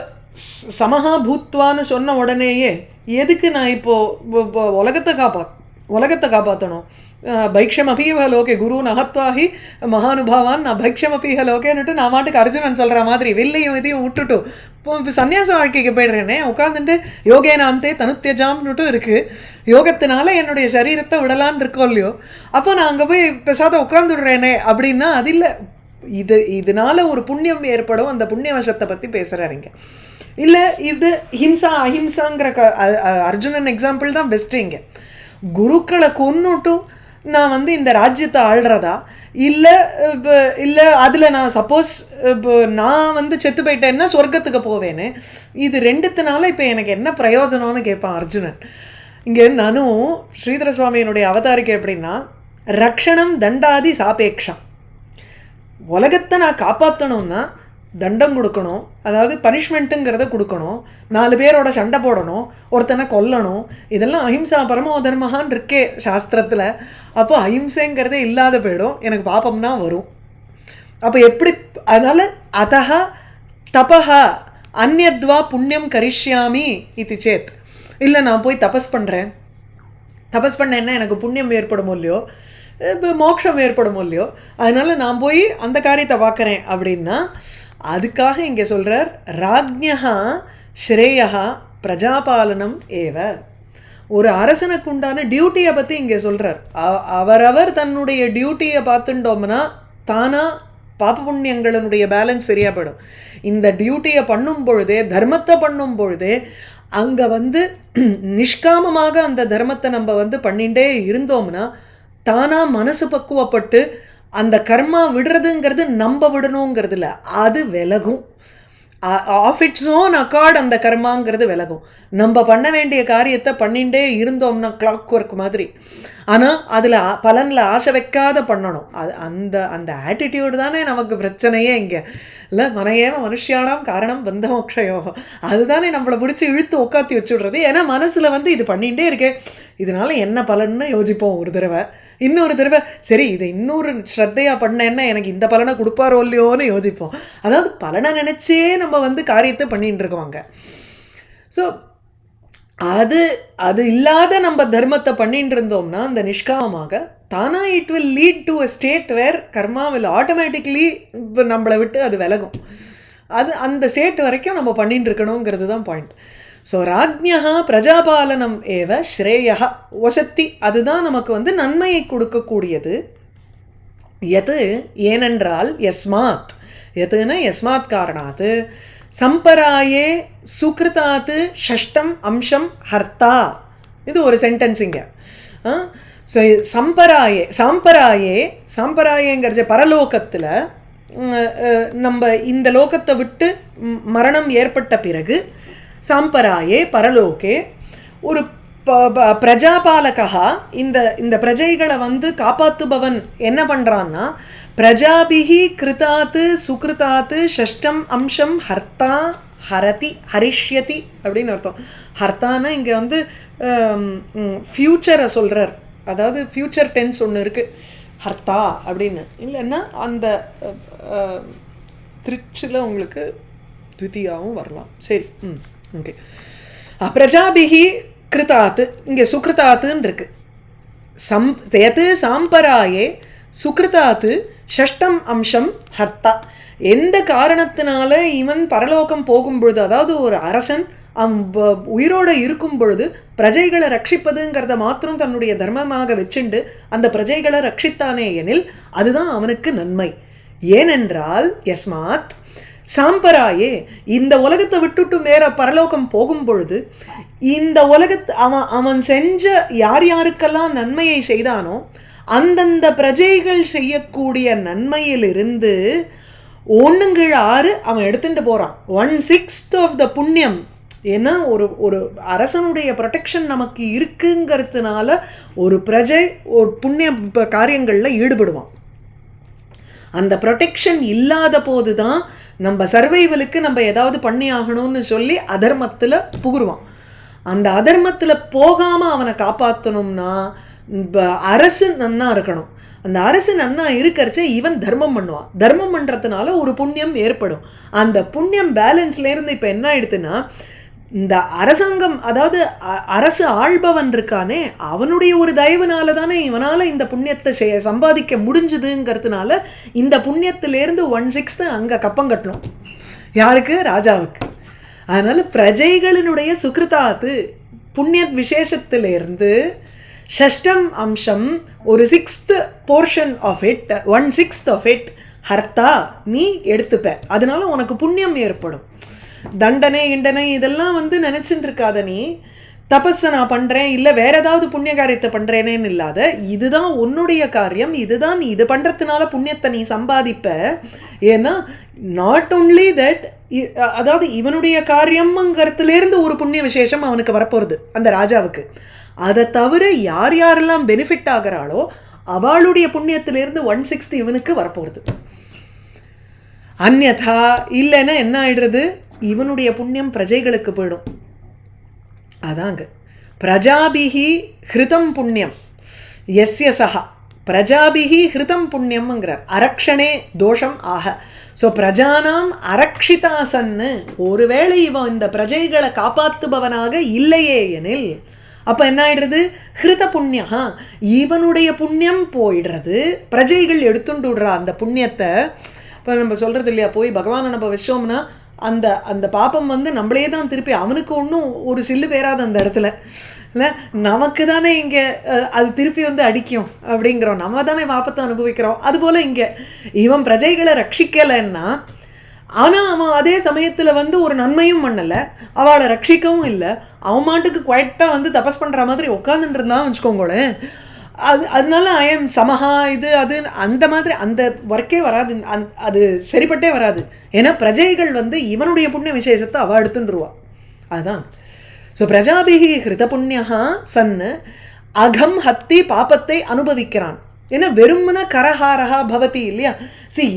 சமஹா பூத்வான்னு சொன்ன உடனேயே எதுக்கு நான் இப்போது உலகத்தை காப்பாற்றணும் பைக்ஷமபீஹ லோகே குரு நகத்வாஹி மகானுபாவான் நான் பைக்ஷமபீஹ லோகேன்னுட்டு நான் மாட்டுக்கு அர்ஜுனன் சொல்கிற மாதிரி வில்லையும் இதையும் விட்டுட்டு இப்போ சன்னியாச வாழ்க்கைக்கு போய்டுறேனே உட்காந்துட்டு யோகேனாந்தே தனுத்தியஜாம்னுட்டு இருக்குது. யோகத்தினால என்னுடைய சரீரத்தை விடலான்னு இருக்கோம் இல்லையோ அப்போ நான் அங்கே போய் பெசாத உட்காந்துடுறேனே அப்படின்னா அது இல்லை. இதனால ஒரு புண்ணியம் ஏற்படும் அந்த புண்ணிய வசத்தை பற்றி பேசுகிறாருங்க. இல்லை இது ஹிம்சா அஹிம்சாங்கிற அர்ஜுனன் எக்ஸாம்பிள் தான் பெஸ்ட்டு. இங்கே குருக்களை கொன்னுட்டும் நான் வந்து இந்த ராஜ்யத்தை ஆள்றதா இல்லை அதில் நான் சப்போஸ் இப்போ நான் வந்து செத்து போயிட்டேன்னா சொர்க்கத்துக்கு போவேன்னு இது ரெண்டுத்தினால இப்போ எனக்கு என்ன பிரயோஜனம்னு கேட்பான் அர்ஜுனன். இங்கே நானும் ஸ்ரீதர சுவாமியினுடைய அவதாரிக்கை எப்படின்னா ரக்ஷணம் தண்டாதி சாபேக்ஷம். உலகத்தை நான் காப்பாற்றணும்னா தண்டம் கொடுக்கணும் அதாவது பனிஷ்மெண்ட்டுங்கிறத கொடுக்கணும் 4 பேரோட சண்டை போடணும் ஒருத்தனை கொல்லணும் இதெல்லாம் அஹிம்சா பரமோ தர்மஹான் இருக்கே சாஸ்திரத்தில். அப்போ அஹிம்சைங்கிறதே இல்லாத போயிடும் எனக்கு பாப்பம்னா வரும். அப்போ எப்படி அதனால் அதஹா தபஹா அந்யத்வா புண்ணியம் கரிஷ்யாமி இது சேத் இல்லை நான் போய் தபஸ் பண்ணேன்னா எனக்கு புண்ணியம் ஏற்படுமோ இல்லையோ இப்போ மோட்சம் ஏற்படுமோ இல்லையோ அதனால் நான் போய் அந்த காரியத்தை பார்க்குறேன் அப்படின்னா அதுக்காக இங்கே சொல்கிறார் ராஜ்ஞா ஸ்ரேயா பிரஜாபாலனம் ஏவ. ஒரு அரசனுக்கு உண்டான டியூட்டியை பற்றி இங்கே சொல்கிறார். அவரவர் தன்னுடைய டியூட்டியை பார்த்துட்டோம்னா தானாக பாப புண்ணியங்களுடைய பேலன்ஸ் சரியாக போயிடும். இந்த டியூட்டியை பண்ணும் பொழுதே தர்மத்தை பண்ணும் பொழுதே அங்கே வந்து நிஷ்காமமாக அந்த தர்மத்தை நம்ம வந்து பண்ணிகிட்டே இருந்தோம்னா தானாக மனசு பக்குவப்பட்டு அந்த கர்மா விடுறதுங்கிறது நம்ம விடணுங்கிறது இல்லை அது விலகும். ஆஃப் இட்ஸ் ஓன் அக்கார்ட் அந்த கர்மாங்கிறது விலகும். நம்ம பண்ண வேண்டிய காரியத்தை பண்ணிகிட்டே இருந்தோம்னா கிளாக் ஒர்க் மாதிரி. ஆனால் அதில் பலனில் ஆசை வைக்காத பண்ணணும். அந்த அந்த ஆட்டிடியூடு தானே நமக்கு பிரச்சனையே இங்கே இல்லை. மனையேவ மனுஷியானாம் காரணம் பந்த மோக்ஷயோகம் அதுதானே நம்மளை பிடிச்சி இழுத்து உட்காத்தி வச்சுடுறது. ஏன்னா மனசில் வந்து இது பண்ணிகிட்டே இருக்கேன் இதனால் என்ன பலன்னு யோசிப்போம் ஒரு தடவை. இன்னொரு தடவை சரி இதை இன்னொரு ஸ்ரத்தையாக பண்ணேன்னா எனக்கு இந்த பலனை கொடுப்பாரோ இல்லையோன்னு யோசிப்போம். அதாவது பலனை நினச்சே நம்ம வந்து காரியத்தை பண்ணிகிட்டு இருக்கோங்க. ஸோ அது அது இல்லாத நம்ம தர்மத்தை பண்ணிட்டு இருந்தோம்னா அந்த நிஷ்காமமாக தானா it will lead to a state where karma will automatically நம்மளை விட்டு அது விலகும். அது அந்த ஸ்டேட் வரைக்கும் நம்ம பண்ணிட்டு இருக்கணுங்கிறது தான் பாயிண்ட். ஸோ ராஜ்ஞா பிரஜாபாலனம் ஏவ ஸ்ரேயா வசத்தி, அதுதான் நமக்கு வந்து நன்மையை கொடுக்கக்கூடியது. எது ஏனென்றால் யஸ்மாத், எதுன்னா யஸ்மாத் காரணாத் சம்பராயே சுக்ருதாத் ஷஷ்டம் அம்சம் ஹர்த்தா. இது ஒரு சென்டென்ஸிங்க. ஸோ சம்பராயே சாம்பராயே சாம்பராயேங்கிறச்ச பரலோகத்தில் நம்ம இந்த லோகத்தை விட்டு மரணம் ஏற்பட்ட பிறகு சாம்பராயே பரலோகே ஒரு பிரஜாபாலகா இந்த இந்த பிரஜைகளை வந்து காப்பாற்றுபவன் என்ன பண்ணுறான்னா பிரஜாபிஹி கிருதாத்து சுக்ருதாத்து ஷஷ்டம் அம்சம் ஹர்த்தா ஹரதி ஹரிஷ்யதி அப்படின்னு அர்த்தம். ஹர்த்தானா இங்கே வந்து ஃப்யூச்சரை சொல்கிறார், அதாவது ஃப்யூச்சர் டென்ஸ் ஒன்று இருக்குது ஹர்த்தா அப்படின்னு. இல்லைன்னா அந்த திருச்சில் உங்களுக்கு த்விதியாவும் வரலாம். சரி, ஓகே. பிரஜாபிஹி கிருதாத்து, இங்கே சுக்ருதாத்துன்னு இருக்கு. எது சாம்பராயே சுக்ருதாத்து ஷஷ்டம் அம்சம் ஹர்த்தா. எந்த காரணத்தினால இவன் பரலோகம் போகும் பொழுது, அதாவது ஒரு அரசன் உயிரோடு இருக்கும் பொழுது பிரஜைகளை ரட்சிப்பதுங்கிறத மாத்திரம் தன்னுடைய தர்மமாக வச்சுண்டு அந்த பிரஜைகளை ரட்சித்தானே எனில் அதுதான் அவனுக்கு நன்மை. ஏனென்றால் யஸ்மாத் சாம்பராயே இந்த உலகத்தை விட்டுட்டு வேற பரலோகம் போகும் பொழுது இந்த உலகத்து அவன் செஞ்ச யார் யாருக்கெல்லாம் நன்மையை செய்தானோ அந்தந்த பிரஜைகள் செய்யக்கூடிய நன்மையிலிருந்து 1/6 அவன் எடுத்துட்டு போகிறான். 1/6 ஆஃப் த புண்ணியம். ஏன்னா ஒரு அரசனுடைய ப்ரொடெக்ஷன் நமக்கு இருக்குங்கிறதுனால ஒரு பிரஜை ஒரு புண்ணிய காரியங்களில் ஈடுபடுவான். அந்த ப்ரொடெக்ஷன் இல்லாத போது தான் நம்ம சர்வைவலுக்கு நம்ம ஏதாவது பண்ணி ஆகணும்னு சொல்லி அதர்மத்தில் புகுருவான். அந்த அதர்மத்தில் போகாமல் அவனை காப்பாற்றணும்னா அரசு நன்னா இருக்கணும். அந்த அரசு நன்னா இருக்கிறச்சே இவன் தர்மம் பண்ணுவான். தர்மம் பண்ணுறதுனால ஒரு புண்ணியம் ஏற்படும். அந்த புண்ணியம் பேலன்ஸ்லேருந்து இப்போ என்ன ஆயிடுதுன்னா இந்த அரசாங்கம், அதாவது அரசு ஆள்பவன் இருக்கானே அவனுடைய ஒரு தயவுனால தானே இவனால் இந்த புண்ணியத்தை சம்பாதிக்க முடிஞ்சுதுங்கிறதுனால இந்த புண்ணியத்திலேருந்து 1/6 அங்கே கப்பம் கட்டணும். யாருக்கு? ராஜாவுக்கு. அதனால் பிரஜைகளினுடைய சுக்ருதாத்து புண்ணிய விசேஷத்திலேருந்து ஷஷ்டம் அம்சம் ஒரு 6th portion of it, 1/6 of it ஹர்த்தா நீ எடுத்துப்ப. அதனால உனக்கு புண்ணியம் ஏற்படும். தண்டனை கிண்டனை இதெல்லாம் வந்து நினச்சிட்டு இருக்காத. நீ தபஸை நான் பண்ணுறேன் இல்லை வேற ஏதாவது புண்ணிய காரியத்தை பண்ணுறேனேன்னு இல்லாத, இதுதான் உன்னுடைய காரியம், இதுதான் நீ இது பண்ணுறதுனால புண்ணியத்தை நீ சம்பாதிப்ப. ஏன்னா நாட் ஓன்லி தட், அதாவது இவனுடைய காரியம்ங்கிறதுலேருந்து ஒரு புண்ணிய விசேஷம் அவனுக்கு வரப்போகிறது அந்த ராஜாவுக்கு. அதை தவிர யார் யாரெல்லாம் பெனிஃபிட் ஆகிறாளோ அவளுடைய புண்ணியத்திலேருந்து 1/6 இவனுக்கு வரப்போகிறது. அந்யதா இல்லைன்னா என்ன ஆயிடுறது, இவனுடைய புண்ணியம் பிரஜைகளுக்கு போயிடும். அதாங்க பிரஜாபிஹி ஹிருதம் புண்ணியம் எஸ்ய சஹா பிரஜாபிஹி ஹிருதம் புண்ணியம்ங்கிறார். அரக்ஷனே தோஷம் ஆக. ஸோ பிரஜானாம் அரக்ஷிதாசன்னு, ஒருவேளை இவன் இந்த பிரஜைகளை காப்பாற்றுபவனாக இல்லையே எனில் அப்போ என்ன ஆயிடுறது, ஹிருத புண்ணியா இவனுடைய புண்ணியம் போயிடுறது. பிரஜைகள் எடுத்துட்டு விடுறா அந்த புண்ணியத்தை. இப்போ நம்ம சொல்கிறது இல்லையா, போய் பகவானை நம்ம வச்சோம்னா அந்த அந்த பாப்பம் வந்து நம்மளே தான் திருப்பி, அவனுக்கு ஒன்றும் ஒரு சில்லு பேராது அந்த இடத்துல இல்லை, நமக்கு தானே இங்கே அது திருப்பி வந்து அடிக்கும் அப்படிங்கிறோம், நம்ம தானே பாப்பத்தை அனுபவிக்கிறோம். அதுபோல் இங்கே இவன் பிரஜைகளை ரட்சிக்கலைன்னா, ஆனால் அவன் அதே சமயத்தில் வந்து ஒரு நன்மையும் பண்ணலை, அவளை ரட்சிக்கவும் இல்லை, அவன் மாட்டுக்கு குவைட்டாக வந்து தபஸ் பண்ணுற மாதிரி உட்காந்துட்டு இருந்தான்னு வச்சுக்கோங்களேன். அதனால ஐஎம் சமஹா இது அது அந்த மாதிரி அந்த ஒர்க்கே வராது, அது சரிப்பட்டே வராது. ஏன்னா பிரஜைகள் வந்து இவனுடைய புண்ணிய விசேஷத்தை அவள் எடுத்துருவா. அதுதான். ஸோ பிரஜாபிஹி ஹிருத புண்ணியா சன்னு அகம் ஹத்தி பாப்பத்தை அனுபவிக்கிறான். ஏன்னா வெறும்னா கரஹாரஹா பவதி இல்லையா.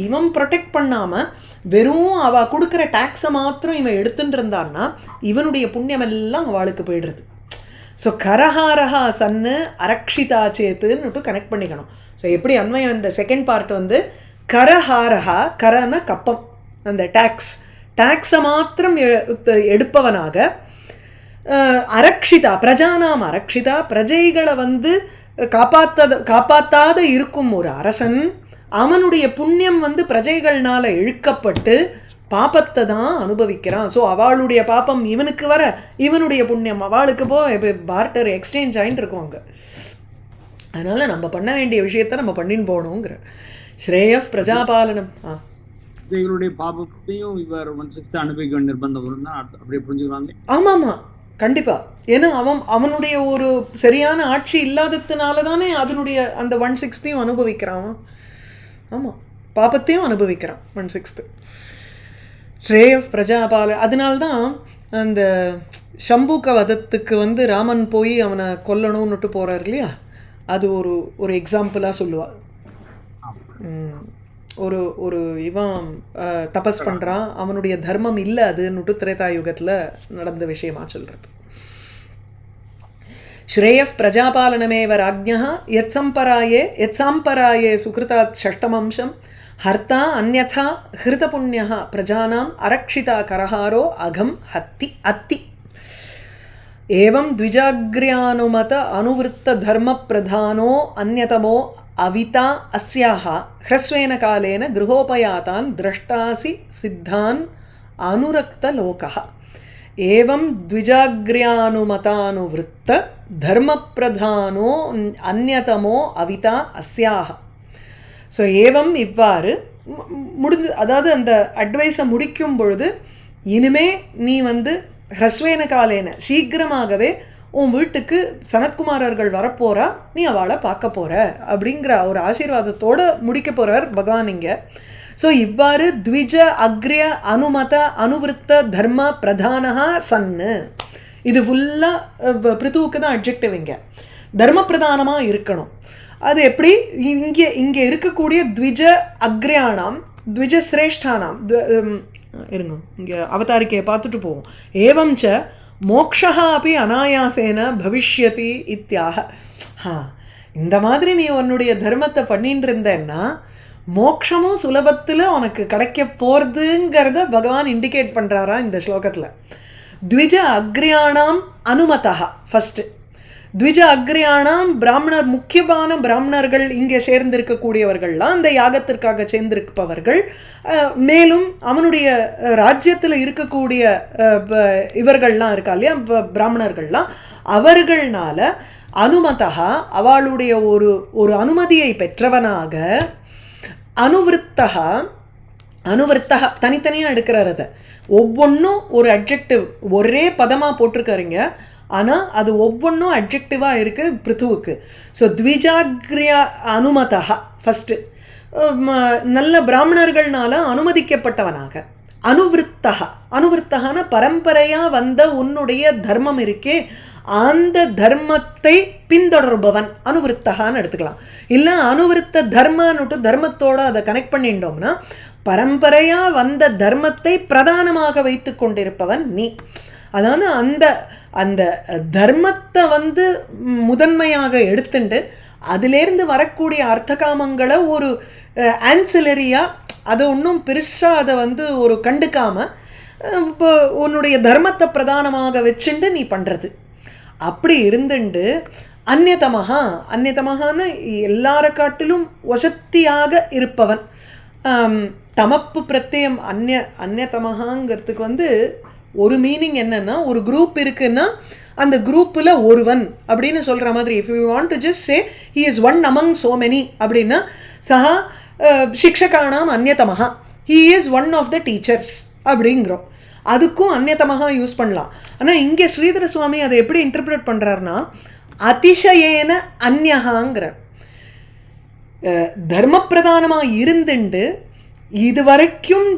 இவன் ப்ரொடெக்ட் பண்ணாமல் வெறும் அவள் கொடுக்குற டேக்ஸை மாத்திரம் இவன் எடுத்துட்டு இருந்தான்னா இவனுடைய புண்ணியம் எல்லாம் அவளுக்கு போயிடுறது. ஸோ கரஹாரஹா சன்னு அரக்ஷிதா சேத்துன்னு கனெக்ட் பண்ணிக்கணும். ஸோ எப்படி அன்வயம் இந்த செகண்ட் பார்ட் வந்து கரஹாரஹா, கரன கப்பம், அந்த டேக்ஸை மாத்திரம் எடுப்பவனாக அரக்ஷிதா பிரஜானாம் அரக்ஷிதா பிரஜைகளை வந்து காப்பாத்தாத இருக்கும் ஒரு அரசன் அவனுடைய புண்ணியம் வந்து பிரஜைகள்னால இழுக்கப்பட்டு பாபத்தை தான் அனுபவிக்கிறான். ஸோ அவளுடைய பாப்பம் இவனுக்கு வர இவனுடைய புண்ணியம் அவளுக்கு பார்ட்டர் எக்ஸ்சேஞ்ச் ஆகிட்டு இருக்கும் அங்கே. அதனால் நம்ம பண்ண வேண்டிய விஷயத்த நம்ம பண்ணின்னு போகணுங்கிற ஸ்ரேயப் பிரஜாபாலனம். இவருடைய பாபத்தையும் இவர் 1/6 அனுபவிக்க வேண்டிய நிர்பந்தம் அப்படியே புரிஞ்சுக்கிறாங்க. ஆமாம்மா, கண்டிப்பாக. ஏன்னா அவனுடைய ஒரு சரியான ஆட்சி இல்லாததுனால தானே அதனுடைய அந்த 1/6 அனுபவிக்கிறான். ஆமாம், பாபத்தையும் அனுபவிக்கிறான் 1/6. ஸ்ரேயப் பிரஜாபால. அதனால்தான் அந்த சம்பூக்க வதத்துக்கு வந்து ராமன் போய் அவனை கொல்லணும்னுட்டு போகிறார் இல்லையா, அது ஒரு எக்ஸாம்பிளாக சொல்லுவாள். ஒரு இவன் தபஸ் பண்ணுறான், அவனுடைய தர்மம் இல்லை அதுன்னுட்டு திரேதாயுகத்தில் நடந்த விஷயமா சொல்கிறது. ஸ்ரேயப் பிரஜாபாலனமேவ ராஜ்ஞः யத்சாம்பராயே சுகிருதாத் ஷஷ்டமம்சம் ஹர்த்தா அந்யதா ஹிருதபுண்யः பிரஜானாம் அரக்ஷிதா கரஹாரோ அகம் அத்தி. ஏவம் த்விஜாக்ரியானுமத அனுவிருத்த தர்ம பிரதானோ அந்யதமோ அவிதா அஸ்யாஹ ஹ்ரஸ்வேன காலேன கிருஹோபயாதான் திரஷ்டாசி சித்தான் அனுரக்த லோகः. ஏவம் த்விஜாக்ரியானுமதானுவிருத்த தர்ம பிரதானோ அந்யதமோ அவிதா அஸ்யாஹ. ஸோ ஏவம் இவ்வாறு முடிஞ்சு, அதாவது அந்த அட்வைஸை முடிக்கும் பொழுது இனிமே நீ வந்து ஹ்ரஸ்வேன காலேன சீக்கிரமாகவே உன் வீட்டுக்கு சனத்குமாரர்கள் வரப்போகிறா, நீ அவளை பார்க்க போகிற அப்படிங்கிற ஒரு ஆசீர்வாதத்தோடு முடிக்க போகிறார் பகவான் இங்கே. ஸோ இவ்வாறு த்விஜ அக்ரிய அனுமத அனுவிருத்த தர்ம பிரதானஹா சன்னு, இது ஃபுல்லாக பிருத்துவுக்கு தான் அட்ஜெக்டிவ். இங்கே தர்ம பிரதானமாக இருக்கணும். அது எப்படி? இங்கே இருக்கக்கூடிய த்விஜ அக்ரியானாம் த்விஜ சிரேஷ்டானாம் இருங்க, இங்கே அவதாரிக்கையை பார்த்துட்டு போவோம். ஏவஞ்ச மோக்ஷா அப்படி அனாயாசேன பவிஷ்யதி இத்தியாக. இந்த மாதிரி நீ உன்னுடைய தர்மத்தை பண்ணிட்டு இருந்தேன்னா மோக்ஷமும் சுலபத்தில் உனக்கு கிடைக்க போகிறதுங்கிறத பகவான் இண்டிகேட் பண்ணுறாரா இந்த ஸ்லோகத்தில். த்விஜ அக்ரியானாம் அனுமதா ஃபஸ்ட்டு. த்விஜ அக்ரியானாம் பிராமணர், முக்கியமான பிராமணர்கள் இங்கே சேர்ந்திருக்கக்கூடியவர்கள்லாம் அந்த யாகத்திற்காக சேர்ந்திருப்பவர்கள், மேலும் அவனுடைய ராஜ்யத்தில் இருக்கக்கூடிய இவர்கள்லாம் இருக்கா இல்லையா பிராமணர்கள்லாம், அவர்கள்னால அனுமதா அவளுடைய ஒரு அனுமதியை பெற்றவனாக அனுவிருத்தா தனித்தனியாக எடுக்கிறார். அதை ஒவ்வொன்றும் ஒரு அட்ஜெக்டிவ் ஒரே பதமாக போட்டிருக்காருங்க, ஆனால் அது ஒவ்வொன்றும் அட்ஜெக்டிவாக இருக்குது பிருத்துவுக்கு. ஸோ த்விஜாக்ரியா அனுமதா ஃபஸ்ட்டு நல்ல பிராமணர்கள்னால அனுமதிக்கப்பட்டவனாக. அனுவிருத்தகான பரம்பரையாக வந்த உன்னுடைய தர்மம் இருக்கே அந்த தர்மத்தை பின்தொடர்பவன் அனுவிருத்தகான்னு எடுத்துக்கலாம். இல்லை அனுவிருத்த தர்மன்னுட்டு தர்மத்தோடு அதை கனெக்ட் பண்ணிட்டோம்னா பரம்பரையாக வந்த தர்மத்தை பிரதானமாக வைத்து கொண்டிருப்பவன் நீ. அதாவது அந்த தர்மத்தை வந்து முதன்மையாக எடுத்துட்டு அதிலேருந்து வரக்கூடிய அர்த்தகாமங்களை ஒரு ஆன்சிலரியாக அதை ஒன்றும் பெருசாக அதை வந்து ஒரு கண்டுக்காமல் இப்போ உன்னுடைய தர்மத்தை பிரதானமாக வச்சுண்டு நீ பண்ணுறது. அப்படி இருந்துண்டு அந்நியதமகான்னு எல்லாரை காட்டிலும் வசத்தியாக இருப்பவன். தமப்பு பிரத்யம் அந்நியதமகாங்கிறதுக்கு வந்து ஒரு மீனிங் என்னன்னா, ஒரு குரூப் இருக்குன்னா அந்த குரூப்பில் ஒருவன் அப்படின்னு சொல்கிற மாதிரி. If you want to just say he is one among so many அப்படின்னா சஹா சிக்ஷகானாம் அந்நியதமஹா, he is one of the teachers அப்படிங்கிறோம். அதுக்கும் அந்நியதமஹா யூஸ் பண்ணலாம். ஆனால் இங்கே ஸ்ரீதர சுவாமி அதை எப்படி இன்டர்பிரேட் பண்ணுறாருனா அதிசயேன அந்யஹாங்கிறார். தர்மப்பிரதானமாக இருந்துண்டு இது வரைக்கும்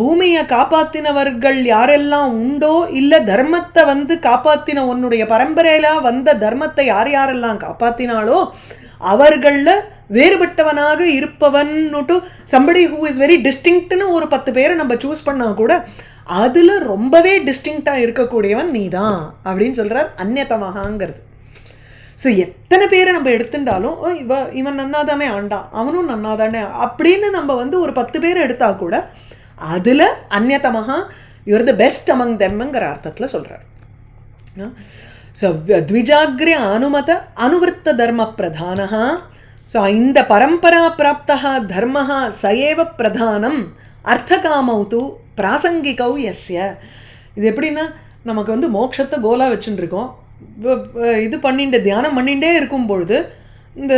பூமியை காப்பாற்றினவர்கள் யாரெல்லாம் உண்டோ, இல்லை தர்மத்தை வந்து காப்பாற்றின உன்னுடைய பரம்பரையில் வந்த தர்மத்தை யாரெல்லாம் காப்பாற்றினாலோ அவர்களில் வேறுபட்டவனாக இருப்பவன்னுட்டு சம்படி ஹூ இஸ் வெரி டிஸ்டிங்க்ட்னு ஒரு 10 பேரை நம்ம சூஸ் பண்ணால் கூட அதில் ரொம்பவே டிஸ்டிங்க்டாக இருக்கக்கூடியவன் நீ தான் அப்படின்னு சொல்கிறார் அந்நியதமகாங்கிறது. ஸோ எத்தனை பேரை நம்ம எடுத்துட்டாலும் இவன் நன்னாதானே ஆண்டான், அவனும் நன்னாதானே அப்படின்னு நம்ம வந்து ஒரு 10 பேரை எடுத்தால் கூட அதில் அந்நியதமகா யுவர் த பெஸ்ட் அமங் தெம்ங்கிற அர்த்தத்தில் சொல்கிறார். ஸோ த்விஜாக்ரே அனுமத அனுவருத்த தர்ம பிரதானः. ஸோ இந்த பரம்பரா பிராப்தः தர்மः சயேவ பிரதானம் அர்த்தகாமௌ து பிராசங்கிகௌ யஸ்ய. இது எப்படின்னா நமக்கு வந்து மோட்சத்தை கோலாக வச்சுட்டு இருக்கோம், இது பண்ணிட்டு தியானம் பண்ணிகிட்டே இருக்கும் பொழுது இந்த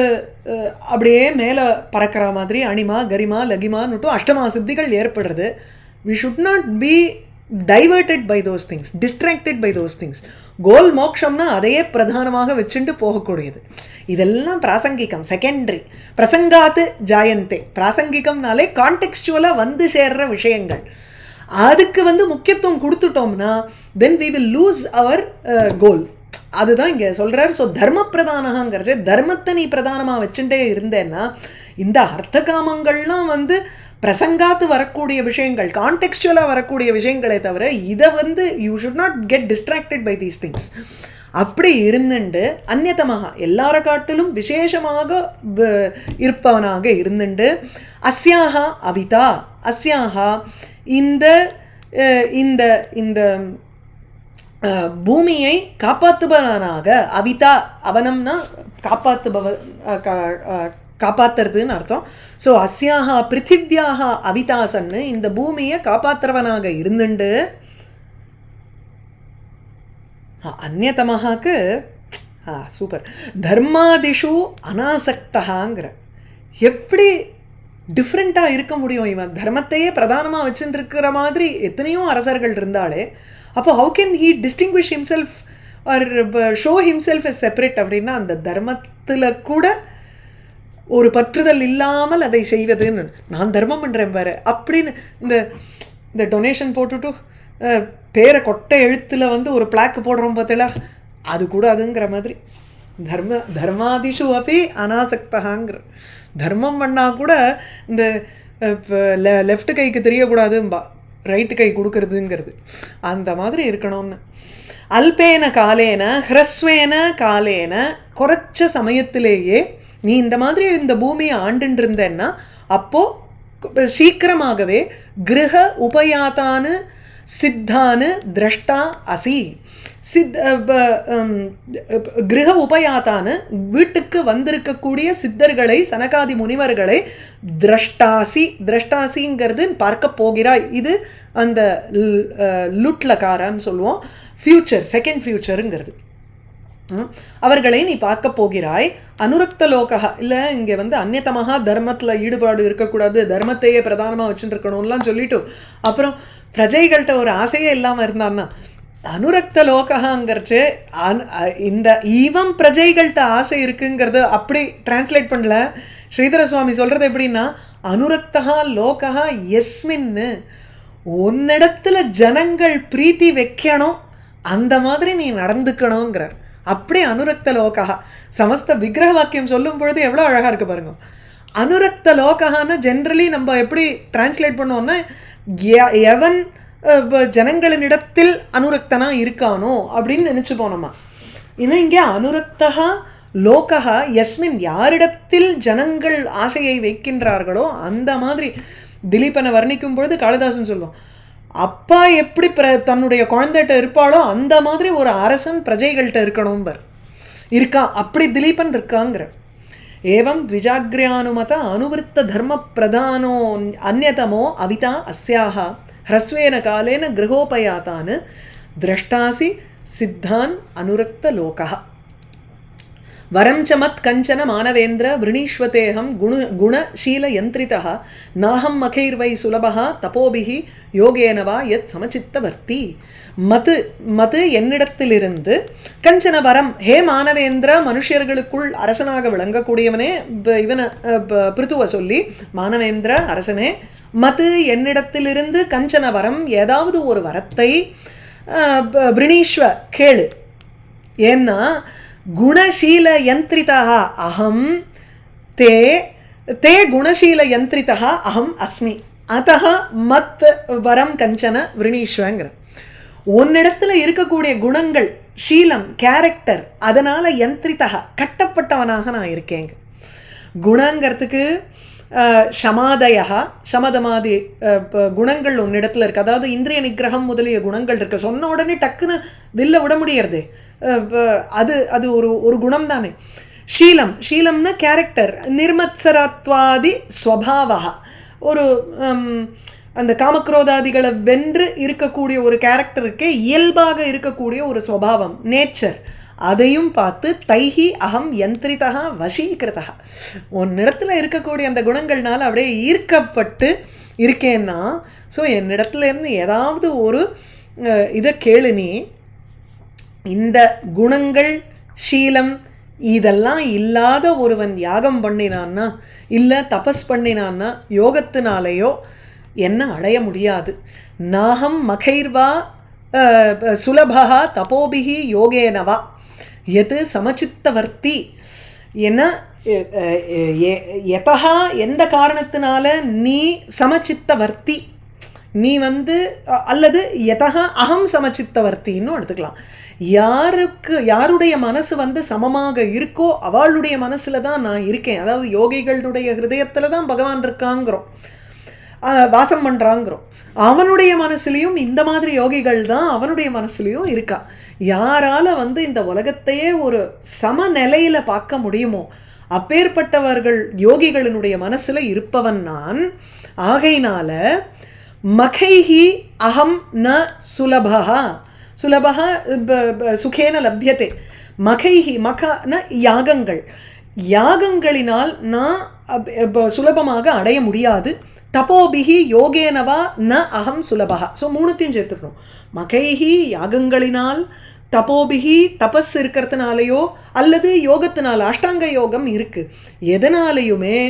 அப்படியே மேலே பறக்கிற மாதிரி அனிமா கரிமா லகிமான்னுட்டும் அஷ்டமா சித்திகள் ஏற்படுறது. We should not be diverted by those things, distracted by those things. Goal மோக்ஷம்னா அதையே பிரதானமாக வச்சுட்டு போகக்கூடியது. இதெல்லாம் பிராசங்கிகம், செகண்டரி. பிரசங்காத்து ஜாயந்தே, பிராசங்கிகம்னாலே கான்டெக்ஸ்டுவலாக வந்து சேர்ற விஷயங்கள். அதுக்கு வந்து முக்கியத்துவம் கொடுத்துட்டோம்னா then we will lose our goal. அதுதான் இங்கே சொல்கிறார். ஸோ தர்ம பிரதானங்கிறது தர்மத்தை நீ பிரதானமாக வச்சுட்டே இருந்தேன்னா இந்த அர்த்த காமங்கள்லாம் வந்து பிரசங்காத்து வரக்கூடிய விஷயங்கள், கான்டெக்ஸ்டுவலாக வரக்கூடிய விஷயங்களே தவிர இதை வந்து you should not get distracted by these things. அப்படி இருந்துண்டு அந்நியதமாக எல்லார காட்டிலும் விசேஷமாக இருப்பவனாக இருந்துண்டு அஸ்யாக அவிதா, அஸ்யாக இந்த இந்த இந்த பூமியை காப்பாற்றுபவனாக, அவிதா அவனம்னா காப்பாற்றுறதுன்னு அர்த்தம். ஸோ அஸ்யாக பிருத்திவியாக அவிதாசன்னு இந்த பூமியை காப்பாற்றுறவனாக இருந்துண்டு அந்நியதமகாக்கு சூப்பர் தர்மாதிஷு அனாசக்தகாங்கிற. எப்படி டிஃப்ரெண்ட்டாக இருக்க முடியும் இவன்? தர்மத்தையே பிரதானமாக வச்சுட்டு இருக்கிற மாதிரி எத்தனையோ அரசர்கள் இருந்தாலே, அப்போ how can he distinguish himself or show himself as separate? அப்படின்னா அந்த தர்மத்தில் கூட ஒரு பற்றுதல் இல்லாமல் அதை செய்வதுன்னு, நான் தர்மம் பண்ணுறேன் பாரு அப்படின்னு இந்த டொனேஷன் போட்டுட்டு பேரை கொட்டை எழுத்தில் வந்து ஒரு பிளாக்கு போடுறோம் பார்த்தீங்களா, அது கூட அதுங்கிற மாதிரி தர்மாதிஷு அப்படி அனாசக்தகாங்கிற. தர்மம் பண்ணால் கூட இந்த லெஃப்ட் கைக்கு தெரியக்கூடாதும்பா, ரைட்டு கை கொடுக்கறதுங்கிறது அந்த மாதிரி இருக்கணும்னு. அல்பேன காலேன ஹ்ரஸ்வேன காலேன, குறைச்ச சமயத்திலேயே நீ இந்த மாதிரி இந்த பூமியை ஆண்டுன்னு இருந்தேன்னா அப்போது சீக்கிரமாகவே கிரக உபயாத்தானு சித்தானு திரஷ்டா அசி. கிரக உபயாத்தானு வீட்டுக்கு வந்திருக்கக்கூடிய சித்தர்களை, சனகாதி முனிவர்களை திரஷ்டாசி, திரஷ்டாசிங்கிறது பார்க்க போகிறாய். இது அந்த லுட்லகாரான்னு சொல்லுவோம், ஃபியூச்சர், செகண்ட் ஃபியூச்சருங்கிறது. அவர்களை நீ பார்க்க போகிறாய். அனுரக்த லோகா இல்லை, இங்கே வந்து அந்நியதமாக தர்மத்தில் ஈடுபாடு இருக்கக்கூடாது, தர்மத்தையே பிரதானமாக வச்சுட்டு இருக்கணும்லாம் சொல்லிட்டு அப்புறம் பிரஜைகள்கிட்ட ஒரு ஆசையே இல்லாமல் இருந்தான்னா அனுரக்த லோகாங்கிறச்சு இந்த ஈவம் பிரஜைகள்கிட்ட ஆசை இருக்குங்கிறது அப்படி டிரான்ஸ்லேட் பண்ணல. ஸ்ரீதர சுவாமி சொல்கிறது எப்படின்னா அனுரக்தகா லோகா எஸ்மின்னு, உன்னிடத்துல ஜனங்கள் பிரீத்தி வைக்கணும் அந்த மாதிரி நீ நடந்துக்கணுங்கிறார். அப்படி அனுரக்த லோகா. சமஸ்த விக்கிரக வாக்கியம் சொல்லும் பொழுது எவ்வளோ அழகாக இருக்குது பாருங்க. அனுரக்த லோகான்னு ஜென்ரலி நம்ம எப்படி டிரான்ஸ்லேட் பண்ணோன்னா எவன் ஜனங்களினிடத்தில் அனுரக்தனா இருக்கானோ அப்படின்னு நினச்சி போனோமா. இன்னும் இங்கே அனுரக்தகா லோகா எஸ்மின், யாரிடத்தில் ஜனங்கள் ஆசையை வைக்கின்றார்களோ அந்த மாதிரி. திலீபனை வர்ணிக்கும் பொழுது காளிதாசன் சொல்லுவோம், அப்பா எப்படி தன்னுடைய குழந்தைகிட்ட இருப்பாளோ அந்த மாதிரி ஒரு அரசன் பிரஜைகள்கிட்ட இருக்கணும்பர் இருக்கான். அப்படி திலீபன் இருக்காங்கிற. ஏவம் த்விஜாக்ரியானுமத அனுவருத்த தர்ம பிரதானோ அந்நியதமோ அவிதா அஸ்யாக ஹ்ரஸ்வேன காலேன கிரகோபயாத்தானு திரஷ்டாசி சித்தான் அனுரக்த லோகா. वरं च मत् कंचन मानवेन्द्र वृणीष्वतेऽहं गुणशीलयन्त्रितः नाहं मखैर्वै सुलभः तपोभिः योगेन वा यत् समचित्तवर्ती. மது என்னிடத்திலிருந்து கஞ்சன வரம், ஹே மானவேந்திர, மனுஷர்களுக்குள் அரசனாக விளங்கக்கூடியவனே, இவனை பிருத்துவ சொல்லி மானவேந்திர அரசனே, மது என்னிடத்திலிருந்து கஞ்சன வரம், ஏதாவது ஒரு வரத்தை விரணீஸ்வ கேளு. ஏன்னா குணசீல யந்திரிதா அகம் தே தே குணசீல யந்திரிதா அகம் அஸ்மி அத்தः மத் வரம் கஞ்சன விரணீஸ்வங்கிற. உன்னிடத்துல இருக்கக்கூடிய குணங்கள், சீலம், கேரக்டர், அதனால் யந்திரிதா கட்டப்பட்டவனாக நான் இருக்கேங்க. குணங்கிறதுக்கு ஷமாதயா சமதமாதி குணங்கள் உன்னிடத்துல இருக்குது. அதாவது இந்திரிய நிகிரகம் முதலிய குணங்கள் இருக்குது. சொன்ன உடனே டக்குன்னு வில்ல விட முடியறது. அது அது ஒரு குணம் தானே. ஷீலம்னா கேரக்டர். நிர்மத்சரத்வாதி ஸ்வபாவா, ஒரு அந்த காமக்ரோதாதிகளை வென்று இருக்கக்கூடிய ஒரு கேரக்டருக்கு இயல்பாக இருக்கக்கூடிய ஒரு ஸ்வபாவம், நேச்சர். அதையும் பார்த்து தைஹி அகம் யந்திரிதா வசீகிருதா, உன்னிடத்துல இருக்கக்கூடிய அந்த குணங்கள்னால அப்படியே ஈர்க்கப்பட்டு இருக்கேன்னா, ஸோ என்னிடத்துல இருந்து ஏதாவது ஒரு இதை கேளு நீ. இந்த குணங்கள் ஷீலம் இதெல்லாம் இல்லாத ஒருவன் யாகம் பண்ணினான்னா இல்லை தபஸ் பண்ணினான்னா யோகத்தினாலேயோ என்ன அடைய முடியாது. நாகம் மகைர்வா சுலபா தபோபிஹி யோகேனவா எது சமச்சித்தவர்த்தி. ஏன்னா எதா எந்த காரணத்தினால நீ சமச்சித்தவர்த்தி, நீ அல்லது எதா அகம் சமச்சித்தவர்த்தின்னு எடுத்துக்கலாம். யாருடைய மனசு சமமாக இருக்கோ அவளுடைய மனசுல தான் நான் இருக்கேன். அதாவது யோகிகளுடைய ஹிருதயத்துல தான் பகவான் இருக்காங்கிறோம், வாசம் பண்ணுறாங்கிறோம். அவனுடைய மனசுலையும் இந்த மாதிரி யோகிகள் தான் அவனுடைய மனசுலையும் இருக்கா. யாரால இந்த உலகத்தையே ஒரு சமநிலையில் பார்க்க முடியுமோ அப்பேற்பட்டவர்கள் யோகிகளினுடைய மனசுல இருப்பவன் நான். ஆகையினால மகைஹி அகம் ந சுலபா, சுலபா சுகேன லப்யதே. மகைஹி மகன யாகங்கள், யாகங்களினால் நான் சுலபமாக அடைய முடியாது. தபோபிஹி யோகேனவா ந அகம் சுலபா. ஸோ மூணுத்தையும் சேர்த்துக்கணும். மகைஹி யாகங்களினால், தபோபிஹி தபஸ் இருக்கிறதுனாலையோ அல்லது யோகத்தினால் அஷ்டாங்க யோகம் இருக்குது, எதனாலையுமே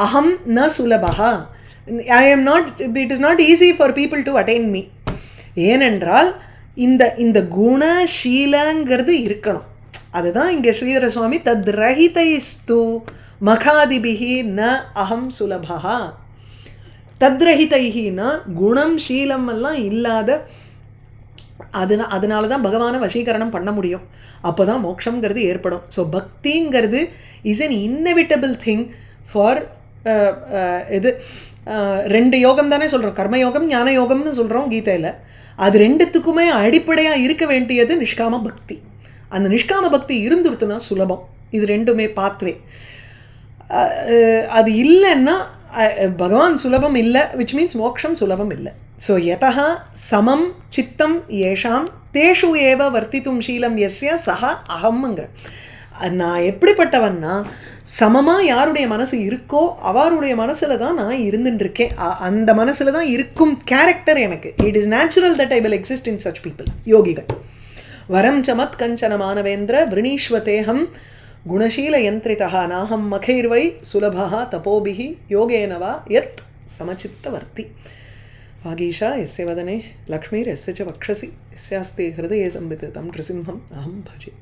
அகம் ந சுலபா. I am not, it is not easy for people to attain me. ஏனென்றால் இந்த குணசீலங்கிறது இருக்கணும். அதுதான் இங்கே ஸ்ரீதர சுவாமி தத் ரஹிதைஸ்து மகாதிபிஹி ந அகம் சுலபா. தத்ரஹிதைஹின்னா குணம் சீலம் எல்லாம் இல்லாத, அதனால தான் பகவானை வசீகரணம் பண்ண முடியும். அப்போ தான் மோட்சங்கிறது ஏற்படும். ஸோ பக்திங்கிறது is an inevitable thing for இது. ரெண்டு யோகம் தானே சொல்கிறோம், கர்மயோகம் ஞான யோகம்னு சொல்கிறோம் கீதையில். அது ரெண்டுத்துக்குமே அடிப்படையாக இருக்க வேண்டியது நிஷ்காம பக்தி. அந்த நிஷ்காம பக்தி இருந்துருத்துனா சுலபம். இது ரெண்டுமே பாத்வே. அது இல்லைன்னா பகவான் சுலபம் இல்லை, விச் மீன்ஸ் மோக்ஷம் சுலபம் இல்லை. ஸோ யதா சமம் சித்தம் ஏஷாம் தேஷு ஏவ வர்த்தித்தும் ஷீலம் எஸ்ய சஹ அகம்ங்கிற. நான் எப்படிப்பட்டவன்னா, சமமாக யாருடைய மனசு இருக்கோ அவருடைய மனசில் தான் நான் இருந்துட்டுருக்கேன். அந்த மனசில் தான் இருக்கும் கேரக்டர் எனக்கு. It is natural that I will exist in such people. யோகிகள் வரம் சமத் கஞ்சன மானவேந்திர விரணீஸ்வதேகம் குணசீல யந்திரிதா நாகம் மகைர்வை சுலபா தபோபிஹி யோகேனவா யத் சமச்சித்தவர்த்தி. வாகீஷா எஸ்ய வதனே லக்ஷ்மீர் எஸ்ய ச வக்ஷசி எஸ்யாஸ்தே ஹிருதயே சம்பிதிதம் நிருசிம்ஹம் அஹம் பஜே.